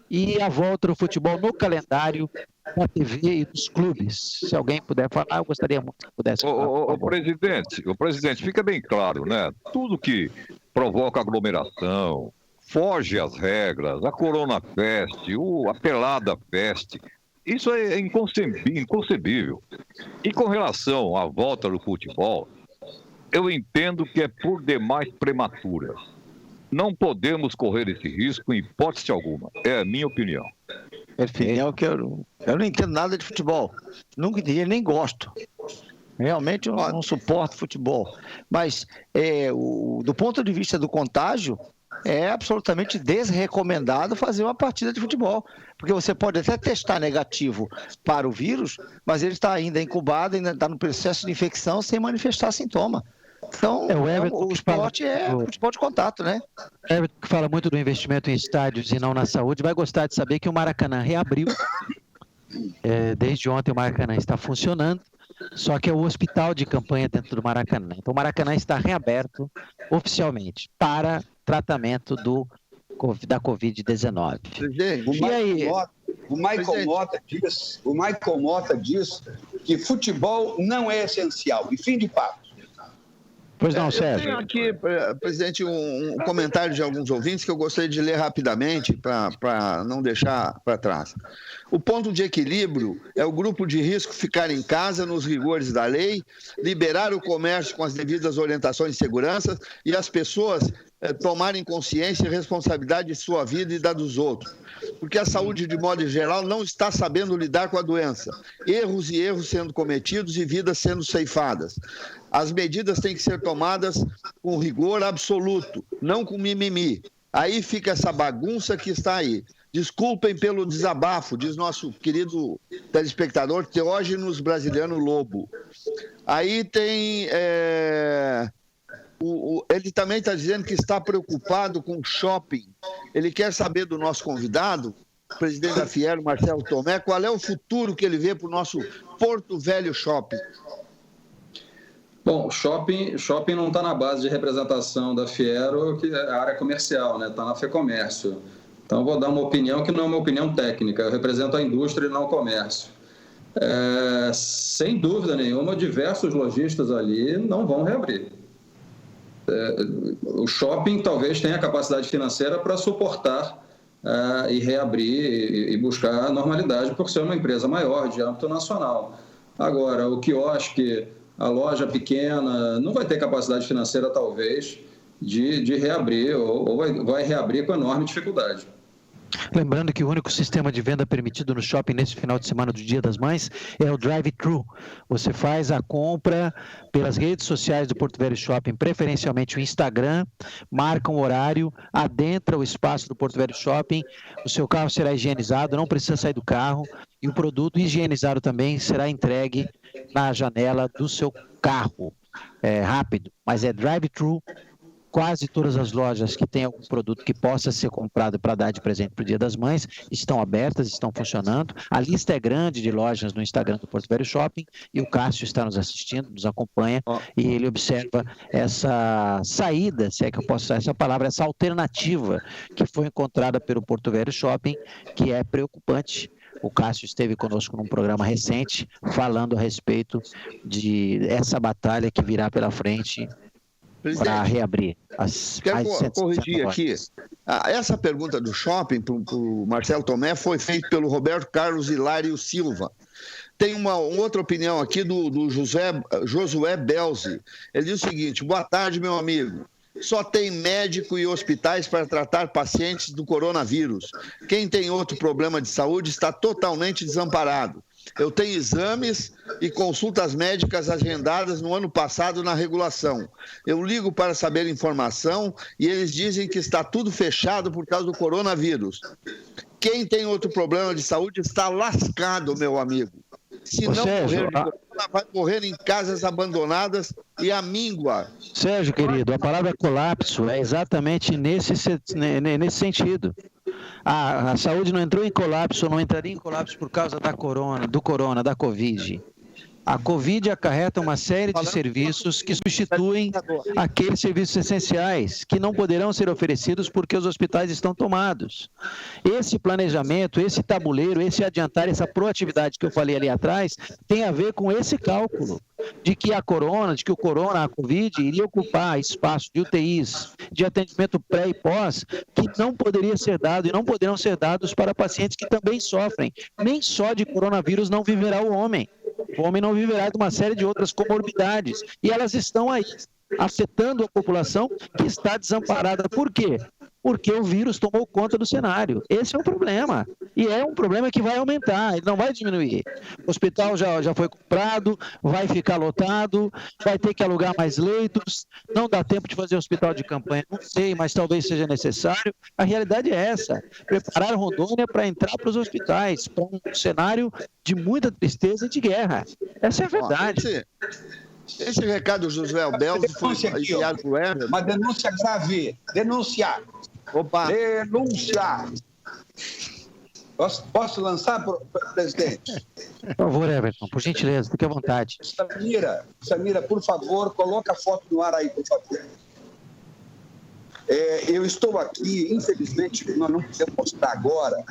e a volta do futebol no calendário da TV e dos clubes. Se alguém puder falar, eu gostaria muito que pudesse falar. O presidente, fica bem claro, né? Tudo que provoca aglomeração, foge às regras, a Corona Fest, a Pelada Fest, isso é inconcebível. E com relação à volta do futebol, eu entendo que é por demais prematura. Não podemos correr esse risco em hipótese alguma. É a minha opinião. Eu não entendo nada de futebol. Nunca entendi, nem gosto. Realmente eu não suporto futebol. Mas do ponto de vista do contágio, é absolutamente desrecomendado fazer uma partida de futebol. Porque você pode até testar negativo para o vírus, mas ele está ainda incubado, ainda está no processo de infecção sem manifestar sintoma. Então, o esporte é futebol de contato, né? O Everton, que fala muito do investimento em estádios e não na saúde, vai gostar de saber que o Maracanã reabriu. Desde ontem o Maracanã está funcionando, só que é o hospital de campanha dentro do Maracanã. Então o Maracanã está reaberto oficialmente para tratamento da Covid-19. O Michael Mota diz que futebol não é essencial. E fim de papo. Pois não, Sérgio. Eu tenho aqui, presidente, um comentário de alguns ouvintes que eu gostaria de ler rapidamente para não deixar para trás. O ponto de equilíbrio é o grupo de risco ficar em casa nos rigores da lei, liberar o comércio com as devidas orientações de segurança e as pessoas tomarem consciência e responsabilidade de sua vida e da dos outros. Porque a saúde, de modo geral, não está sabendo lidar com a doença. Erros e erros sendo cometidos e vidas sendo ceifadas. As medidas têm que ser tomadas com rigor absoluto, não com mimimi. Aí fica essa bagunça que está aí. Desculpem pelo desabafo, diz nosso querido telespectador Teógenes Brasiliano Lobo. Aí tem... ele também está dizendo que está preocupado com shopping. Ele quer saber do nosso convidado, o presidente da Fiero, Marcelo Tomé, qual é o futuro que ele vê para o nosso Porto Velho Shopping. Bom, shopping não está na base de representação da Fiero, que é a área comercial, né? Está na FEComércio. Então, vou dar uma opinião que não é uma opinião técnica. Eu represento a indústria e não o comércio. Sem dúvida nenhuma, diversos lojistas ali não vão reabrir. O shopping talvez tenha capacidade financeira para suportar e reabrir e buscar a normalidade por ser uma empresa maior, de âmbito nacional. Agora, o quiosque, a loja pequena, não vai ter capacidade financeira, talvez, de reabrir ou vai reabrir com enorme dificuldade. Lembrando que o único sistema de venda permitido no shopping nesse final de semana do Dia das Mães é o drive-thru. Você faz a compra pelas redes sociais do Porto Velho Shopping, preferencialmente o Instagram, marca um horário, adentra o espaço do Porto Velho Shopping, o seu carro será higienizado, não precisa sair do carro, e o produto higienizado também será entregue na janela do seu carro. É rápido, mas é drive-thru. Quase todas as lojas que têm algum produto que possa ser comprado para dar de presente para o Dia das Mães estão abertas, estão funcionando. A lista é grande de lojas no Instagram do Porto Velho Shopping e o Cássio está nos assistindo, nos acompanha e ele observa essa saída, se é que eu posso usar essa palavra, essa alternativa que foi encontrada pelo Porto Velho Shopping, que é preocupante. O Cássio esteve conosco num programa recente falando a respeito de essa batalha que virá pela frente para reabrir. Quero corrigir aqui. Essa pergunta do shopping para o Marcelo Tomé foi feita pelo Roberto Carlos Hilário Silva. Tem uma outra opinião aqui do Josué Belzi. Ele diz o seguinte: boa tarde, meu amigo. Só tem médico e hospitais para tratar pacientes do coronavírus. Quem tem outro problema de saúde está totalmente desamparado. Eu tenho exames e consultas médicas agendadas no ano passado na regulação. Eu ligo para saber informação e eles dizem que está tudo fechado por causa do coronavírus. Quem tem outro problema de saúde está lascado, meu amigo. Se não morrer de corona, vai morrer em casas abandonadas e amíngua. Sérgio, querido, a palavra colapso é exatamente nesse sentido. A saúde não entrou em colapso, não entraria em colapso por causa da Covid. A Covid acarreta uma série de serviços que substituem aqueles serviços essenciais, que não poderão ser oferecidos porque os hospitais estão tomados. Esse planejamento, esse tabuleiro, esse adiantar, essa proatividade que eu falei ali atrás, tem a ver com esse cálculo de que a Covid, iria ocupar espaço de UTIs, de atendimento pré e pós, que não poderia ser dado e não poderão ser dados para pacientes que também sofrem. Nem só de coronavírus não viverá o homem. O homem não viverá de uma série de outras comorbidades. E elas estão aí, afetando a população que está desamparada. Por quê? Porque o vírus tomou conta do cenário. Esse é um problema. E é um problema que vai aumentar, ele não vai diminuir. O hospital já foi comprado, vai ficar lotado, vai ter que alugar mais leitos, não dá tempo de fazer hospital de campanha, não sei, mas talvez seja necessário. A realidade é essa, preparar Rondônia para entrar para os hospitais, para um cenário de muita tristeza e de guerra. Essa é a verdade. Esse recado, José Albelzo, foi enviado para o Everton. Uma denúncia grave. Denunciar. Opa. Denúncia. Posso lançar, presidente? Por favor, Everton, por gentileza, fique à vontade. Samira, por favor, coloca a foto no ar aí, por favor. Eu estou aqui, infelizmente, nós não podemos mostrar agora.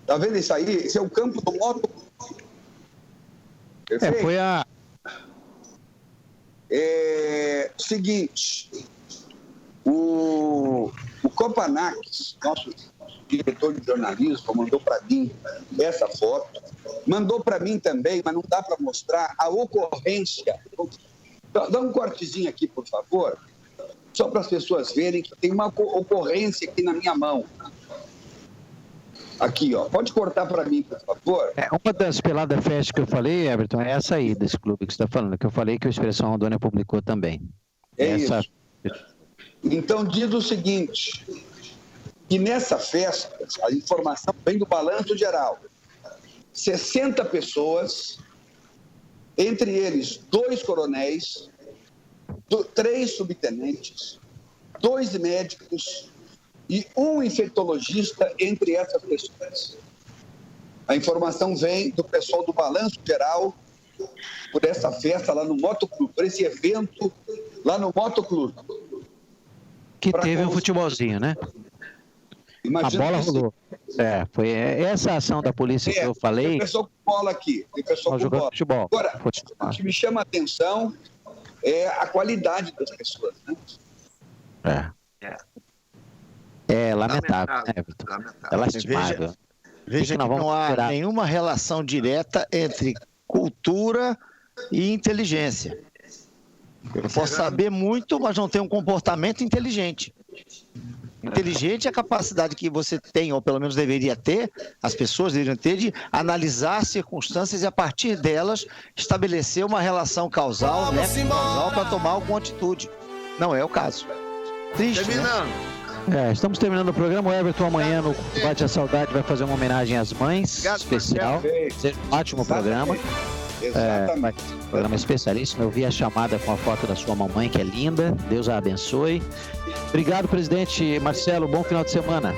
Tá vendo isso aí? Esse é o campo do moto. Perfeito? Foi a... Seguinte, o Copanax, nosso diretor de jornalismo, mandou para mim essa foto, mandou para mim também, mas não dá para mostrar a ocorrência. Dá um cortezinho aqui, por favor. só para as pessoas verem que tem uma ocorrência aqui na minha mão. Aqui, ó. Pode cortar para mim, por favor? Uma das peladas fest que eu falei, Everton, é essa aí, desse clube que você está falando, que eu falei que o Expressão Rondônia publicou também. Isso. Então, diz o seguinte, que nessa festa, a informação vem do balanço geral. 60 pessoas, entre eles 2 coronéis, 3 subtenentes, 2 médicos e 1 infectologista entre essas pessoas. A informação vem do pessoal do Balanço Geral por essa festa lá no Motoclube, por esse evento lá no Motoclube. Que teve um futebolzinho, né? Imagina a bola rolou. Foi essa ação da polícia que eu falei. Tem pessoal com bola aqui, tem pessoal com bola. Futebol. Agora, o que me chama a atenção é a qualidade das pessoas, né? É lamentável, né, Everton? É lastimável. Veja que não há nenhuma relação direta entre cultura e inteligência. Eu posso saber muito, mas não ter um comportamento inteligente. Inteligente é a capacidade que você tem, ou pelo menos deveria ter, as pessoas deveriam ter, de analisar circunstâncias e, a partir delas, estabelecer uma relação causal, né, causal, para tomar alguma atitude. Não é o caso. Triste, terminando. Né? Estamos terminando o programa. O Everton amanhã no Bate a Saudade vai fazer uma homenagem às mães, especial. Seja um ótimo programa. Exatamente. Programa especialíssimo. Eu vi a chamada com a foto da sua mamãe, que é linda. Deus a abençoe. Obrigado, presidente Marcelo. Bom final de semana.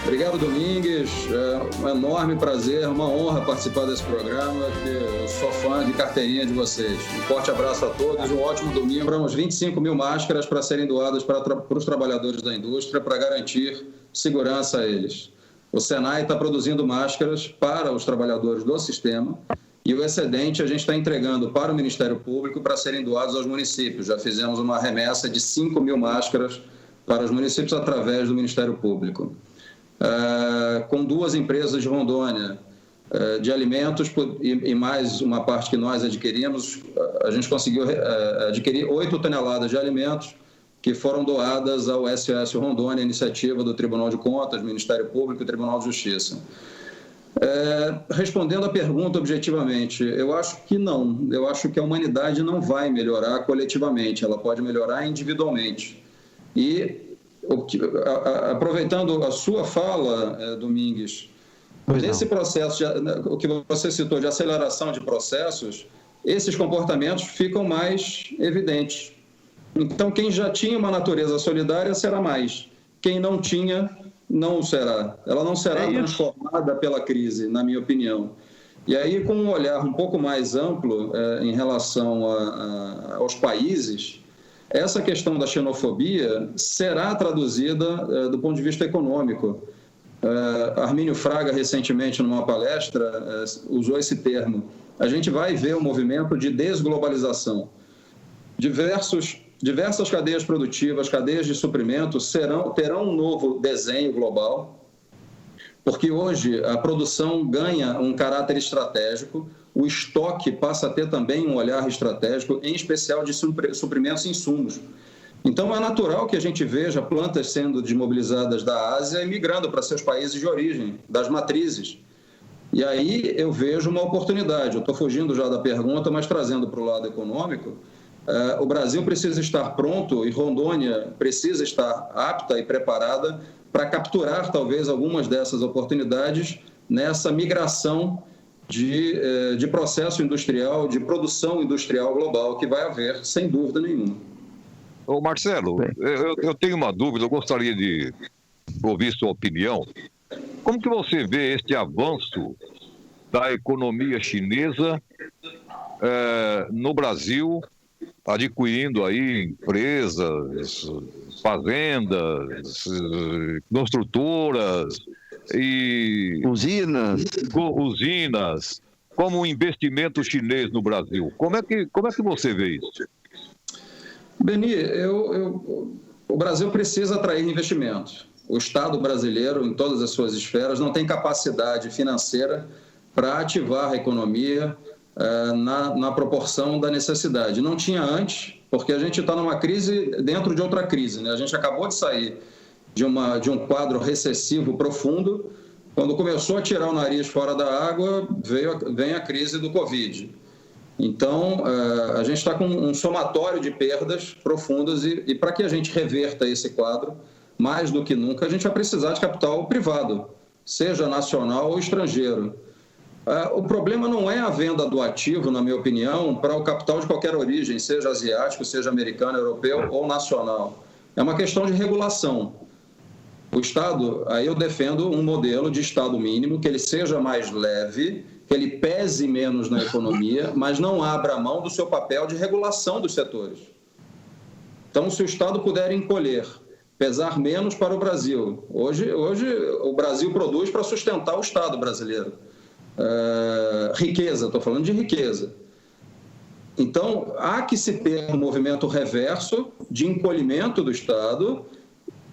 Obrigado, Domingues. É um enorme prazer, uma honra participar desse programa, que eu sou fã de carteirinha de vocês. Um forte abraço a todos, um ótimo domingo. Compramos 25 mil máscaras para serem doadas para os trabalhadores da indústria, para garantir segurança a eles. O Senai está produzindo máscaras para os trabalhadores do sistema e o excedente a gente está entregando para o Ministério Público para serem doados aos municípios. Já fizemos uma remessa de 5 mil máscaras para os municípios através do Ministério Público. Com 2 empresas de Rondônia de alimentos e mais uma parte que nós adquirimos, a gente conseguiu adquirir 8 toneladas de alimentos que foram doadas ao SOS Rondônia, iniciativa do Tribunal de Contas, Ministério Público e Tribunal de Justiça. Respondendo a pergunta objetivamente, eu acho que não. Eu acho que a humanidade não vai melhorar coletivamente, ela pode melhorar individualmente. E aproveitando a sua fala, Domingues, nesse processo, o que você citou de aceleração de processos, esses comportamentos ficam mais evidentes. Então, quem já tinha uma natureza solidária será mais. Quem não tinha, não o será. Ela não será transformada pela crise, na minha opinião. E aí, com um olhar um pouco mais amplo em relação aos países, essa questão da xenofobia será traduzida do ponto de vista econômico. Armínio Fraga, recentemente, numa palestra, usou esse termo. A gente vai ver um movimento de desglobalização. Diversas cadeias produtivas, cadeias de suprimentos terão um novo desenho global, porque hoje a produção ganha um caráter estratégico, o estoque passa a ter também um olhar estratégico, em especial de suprimentos e insumos. Então, é natural que a gente veja plantas sendo desmobilizadas da Ásia e migrando para seus países de origem, das matrizes. E aí eu vejo uma oportunidade. Eu estou fugindo já da pergunta, mas trazendo para o lado econômico. O Brasil precisa estar pronto e Rondônia precisa estar apta e preparada para capturar, talvez, algumas dessas oportunidades nessa migração de processo industrial, de produção industrial global que vai haver, sem dúvida nenhuma. Ô Marcelo, eu tenho uma dúvida, eu gostaria de ouvir sua opinião. Como que você vê este avanço da economia chinesa no Brasil, adquirindo aí empresas, fazendas, construtoras e usinas, como um investimento chinês no Brasil? Como é que você vê isso? Beni, o Brasil precisa atrair investimentos. O Estado brasileiro, em todas as suas esferas, não tem capacidade financeira para ativar a economia na proporção da necessidade. Não tinha antes, porque a gente está numa crise dentro de outra crise, né? A gente acabou de sair de um quadro recessivo profundo. Quando começou a tirar o nariz fora da água, vem a crise do Covid. Então, a gente está com um somatório de perdas profundas e para que a gente reverta esse quadro, mais do que nunca, a gente vai precisar de capital privado, seja nacional ou estrangeiro. O problema não é a venda do ativo, na minha opinião, para o capital de qualquer origem, seja asiático, seja americano, europeu ou nacional. É uma questão de regulação. O Estado, aí eu defendo um modelo de Estado mínimo, que ele seja mais leve, que ele pese menos na economia, mas não abra mão do seu papel de regulação dos setores. Então, se o Estado puder encolher, pesar menos para o Brasil. Hoje o Brasil produz para sustentar o Estado brasileiro. Riqueza, estou falando de riqueza. Então, há que se ter um movimento reverso de encolhimento do Estado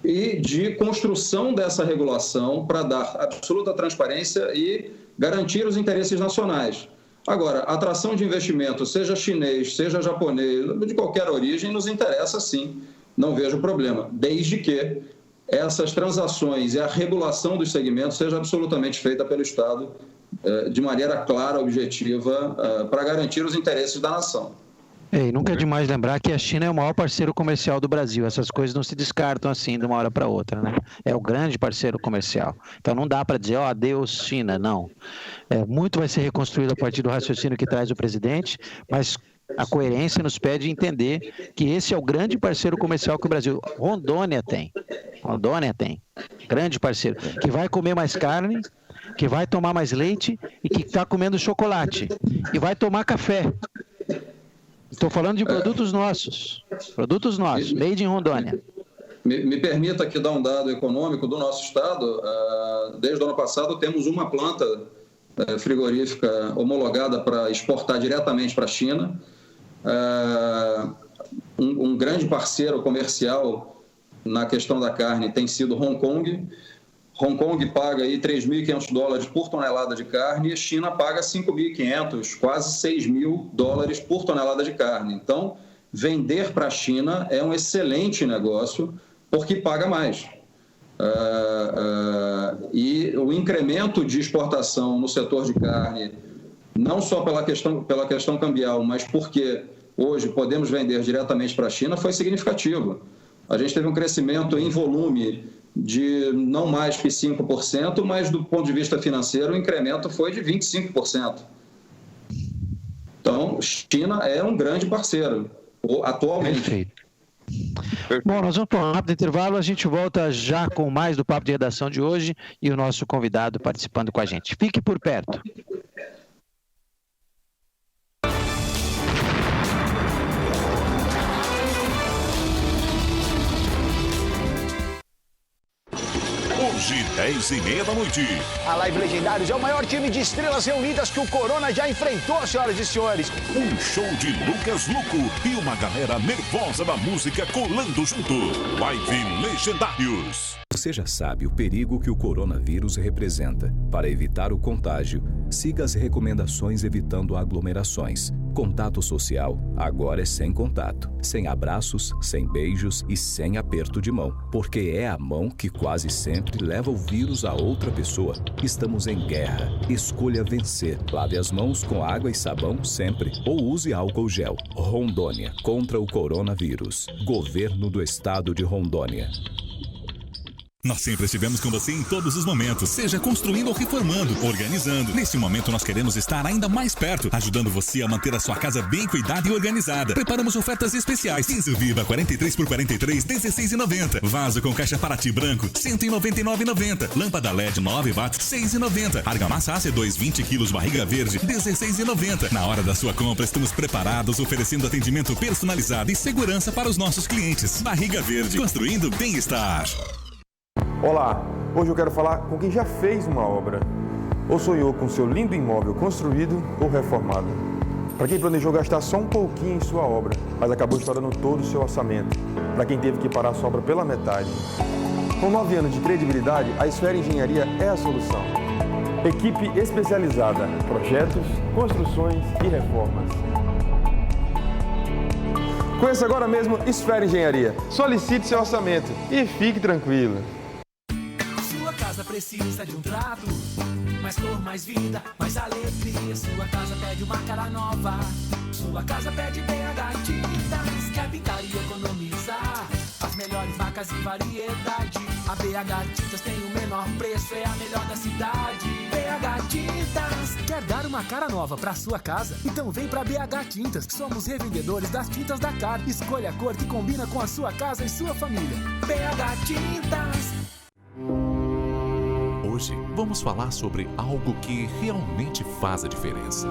e de construção dessa regulação para dar absoluta transparência e garantir os interesses nacionais. Agora, a atração de investimento, seja chinês, seja japonês, de qualquer origem, nos interessa sim, não vejo problema, desde que essas transações e a regulação dos segmentos seja absolutamente feita pelo Estado de maneira clara, objetiva, para garantir os interesses da nação. E nunca é demais lembrar que a China é o maior parceiro comercial do Brasil. Essas coisas não se descartam assim de uma hora para outra, né? É o grande parceiro comercial. Então não dá para dizer, adeus China, não. Muito vai ser reconstruído a partir do raciocínio que traz o presidente, mas a coerência nos pede entender que esse é o grande parceiro comercial que o Brasil. Rondônia tem, grande parceiro, que vai comer mais carne, que vai tomar mais leite e que está comendo chocolate e vai tomar café. Estou falando de produtos nossos, made in Rondônia. Me permita aqui dar um dado econômico do nosso estado. Desde o ano passado temos uma planta frigorífica homologada para exportar diretamente para a China. Um grande parceiro comercial na questão da carne tem sido Hong Kong. Hong Kong paga aí $3.500 por tonelada de carne e a China paga $5.500, quase $6.000 por tonelada de carne. Então, vender para a China é um excelente negócio porque paga mais. E o incremento de exportação no setor de carne, não só pela questão cambial, mas porque hoje podemos vender diretamente para a China, foi significativo. A gente teve um crescimento em volume de não mais que 5%, mas do ponto de vista financeiro o incremento foi de 25%. Então, China é um grande parceiro, atualmente. Perfeito. Bom, nós vamos para um rápido intervalo, a gente volta já com mais do Papo de Redação de hoje e o nosso convidado participando com a gente. Fique por perto. Hoje, 10h30 da noite. A Live Legendários é o maior time de estrelas reunidas que o Corona já enfrentou, senhoras e senhores. Um show de Lucas Luco e uma galera nervosa da música colando junto. Live Legendários. Você já sabe o perigo que o coronavírus representa. Para evitar o contágio, siga as recomendações evitando aglomerações. Contato social agora é sem contato, sem abraços, sem beijos e sem aperto de mão, porque é a mão que quase sempre leva o vírus a outra pessoa. Estamos em guerra. Escolha vencer. Lave as mãos com água e sabão sempre ou use álcool gel. Rondônia, contra o coronavírus. Governo do Estado de Rondônia. Nós sempre estivemos com você em todos os momentos, seja construindo ou reformando, organizando. Neste momento nós queremos estar ainda mais perto, ajudando você a manter a sua casa bem cuidada e organizada. Preparamos ofertas especiais. Piso Viva 43 por 43, R$16,90. Vaso com caixa Paraty branco, R$199,90. Lâmpada LED 9 watts, R$6,90. Argamassa AC2 20 kg barriga verde, R$16,90. Na hora da sua compra estamos preparados, oferecendo atendimento personalizado e segurança para os nossos clientes. Barriga Verde, construindo bem-estar. Olá, hoje eu quero falar com quem já fez uma obra ou sonhou com seu lindo imóvel construído ou reformado. Para quem planejou gastar só um pouquinho em sua obra, mas acabou estourando todo o seu orçamento. Para quem teve que parar sua obra pela metade. Com 9 anos de credibilidade, a Esfera Engenharia é a solução. Equipe especializada, projetos, construções e reformas. Conheça agora mesmo Esfera Engenharia. Solicite seu orçamento e fique tranquilo. Sua casa precisa de um trato, mais cor, mais vida, mais alegria. Sua casa pede uma cara nova. Sua casa pede BH Tintas. Quer pintar e economizar? As melhores marcas e variedade. A BH Tintas tem o menor preço, é a melhor da cidade. BH Tintas. Quer dar uma cara nova pra sua casa? Então vem pra BH Tintas. Somos revendedores das tintas da Car. Escolha a cor que combina com a sua casa e sua família. BH Tintas. Hoje vamos falar sobre algo que realmente faz a diferença.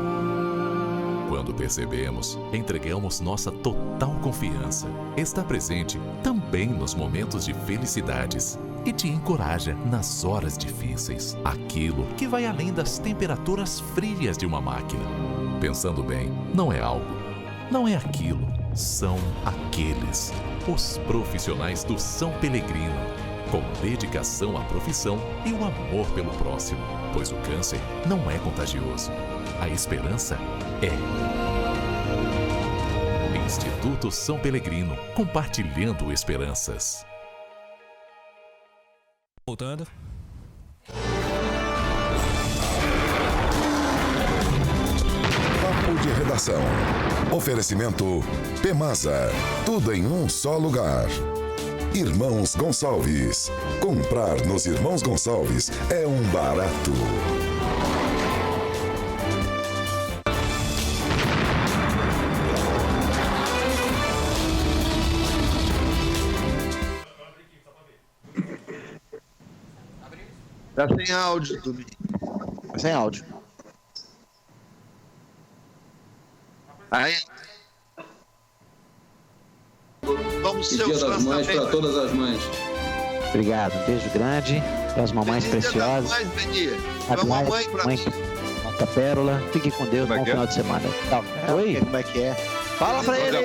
Quando percebemos, entregamos nossa total confiança. Está presente também nos momentos de felicidades e te encoraja nas horas difíceis. Aquilo que vai além das temperaturas frias de uma máquina. Pensando bem, não é algo, não é aquilo, são aqueles, os profissionais do São Pellegrino. Com dedicação à profissão e o amor pelo próximo, pois o câncer não é contagioso. A esperança é. Instituto São Pellegrino, compartilhando esperanças. Voltando. Papo de redação. Oferecimento Pemasa. Tudo em um só lugar. Irmãos Gonçalves. Comprar nos Irmãos Gonçalves é um barato. Tá sem áudio, Domingo. Tá sem áudio. Aí. Vamos ser Dia das Mães para todas as mães. Obrigado, um beijo grande para as mamães preciosas. A mamãe pra mim. Nossa Pérola. Fique com Deus, bom final de semana. Tchau. Oi? Como é que é? Fala pra ele.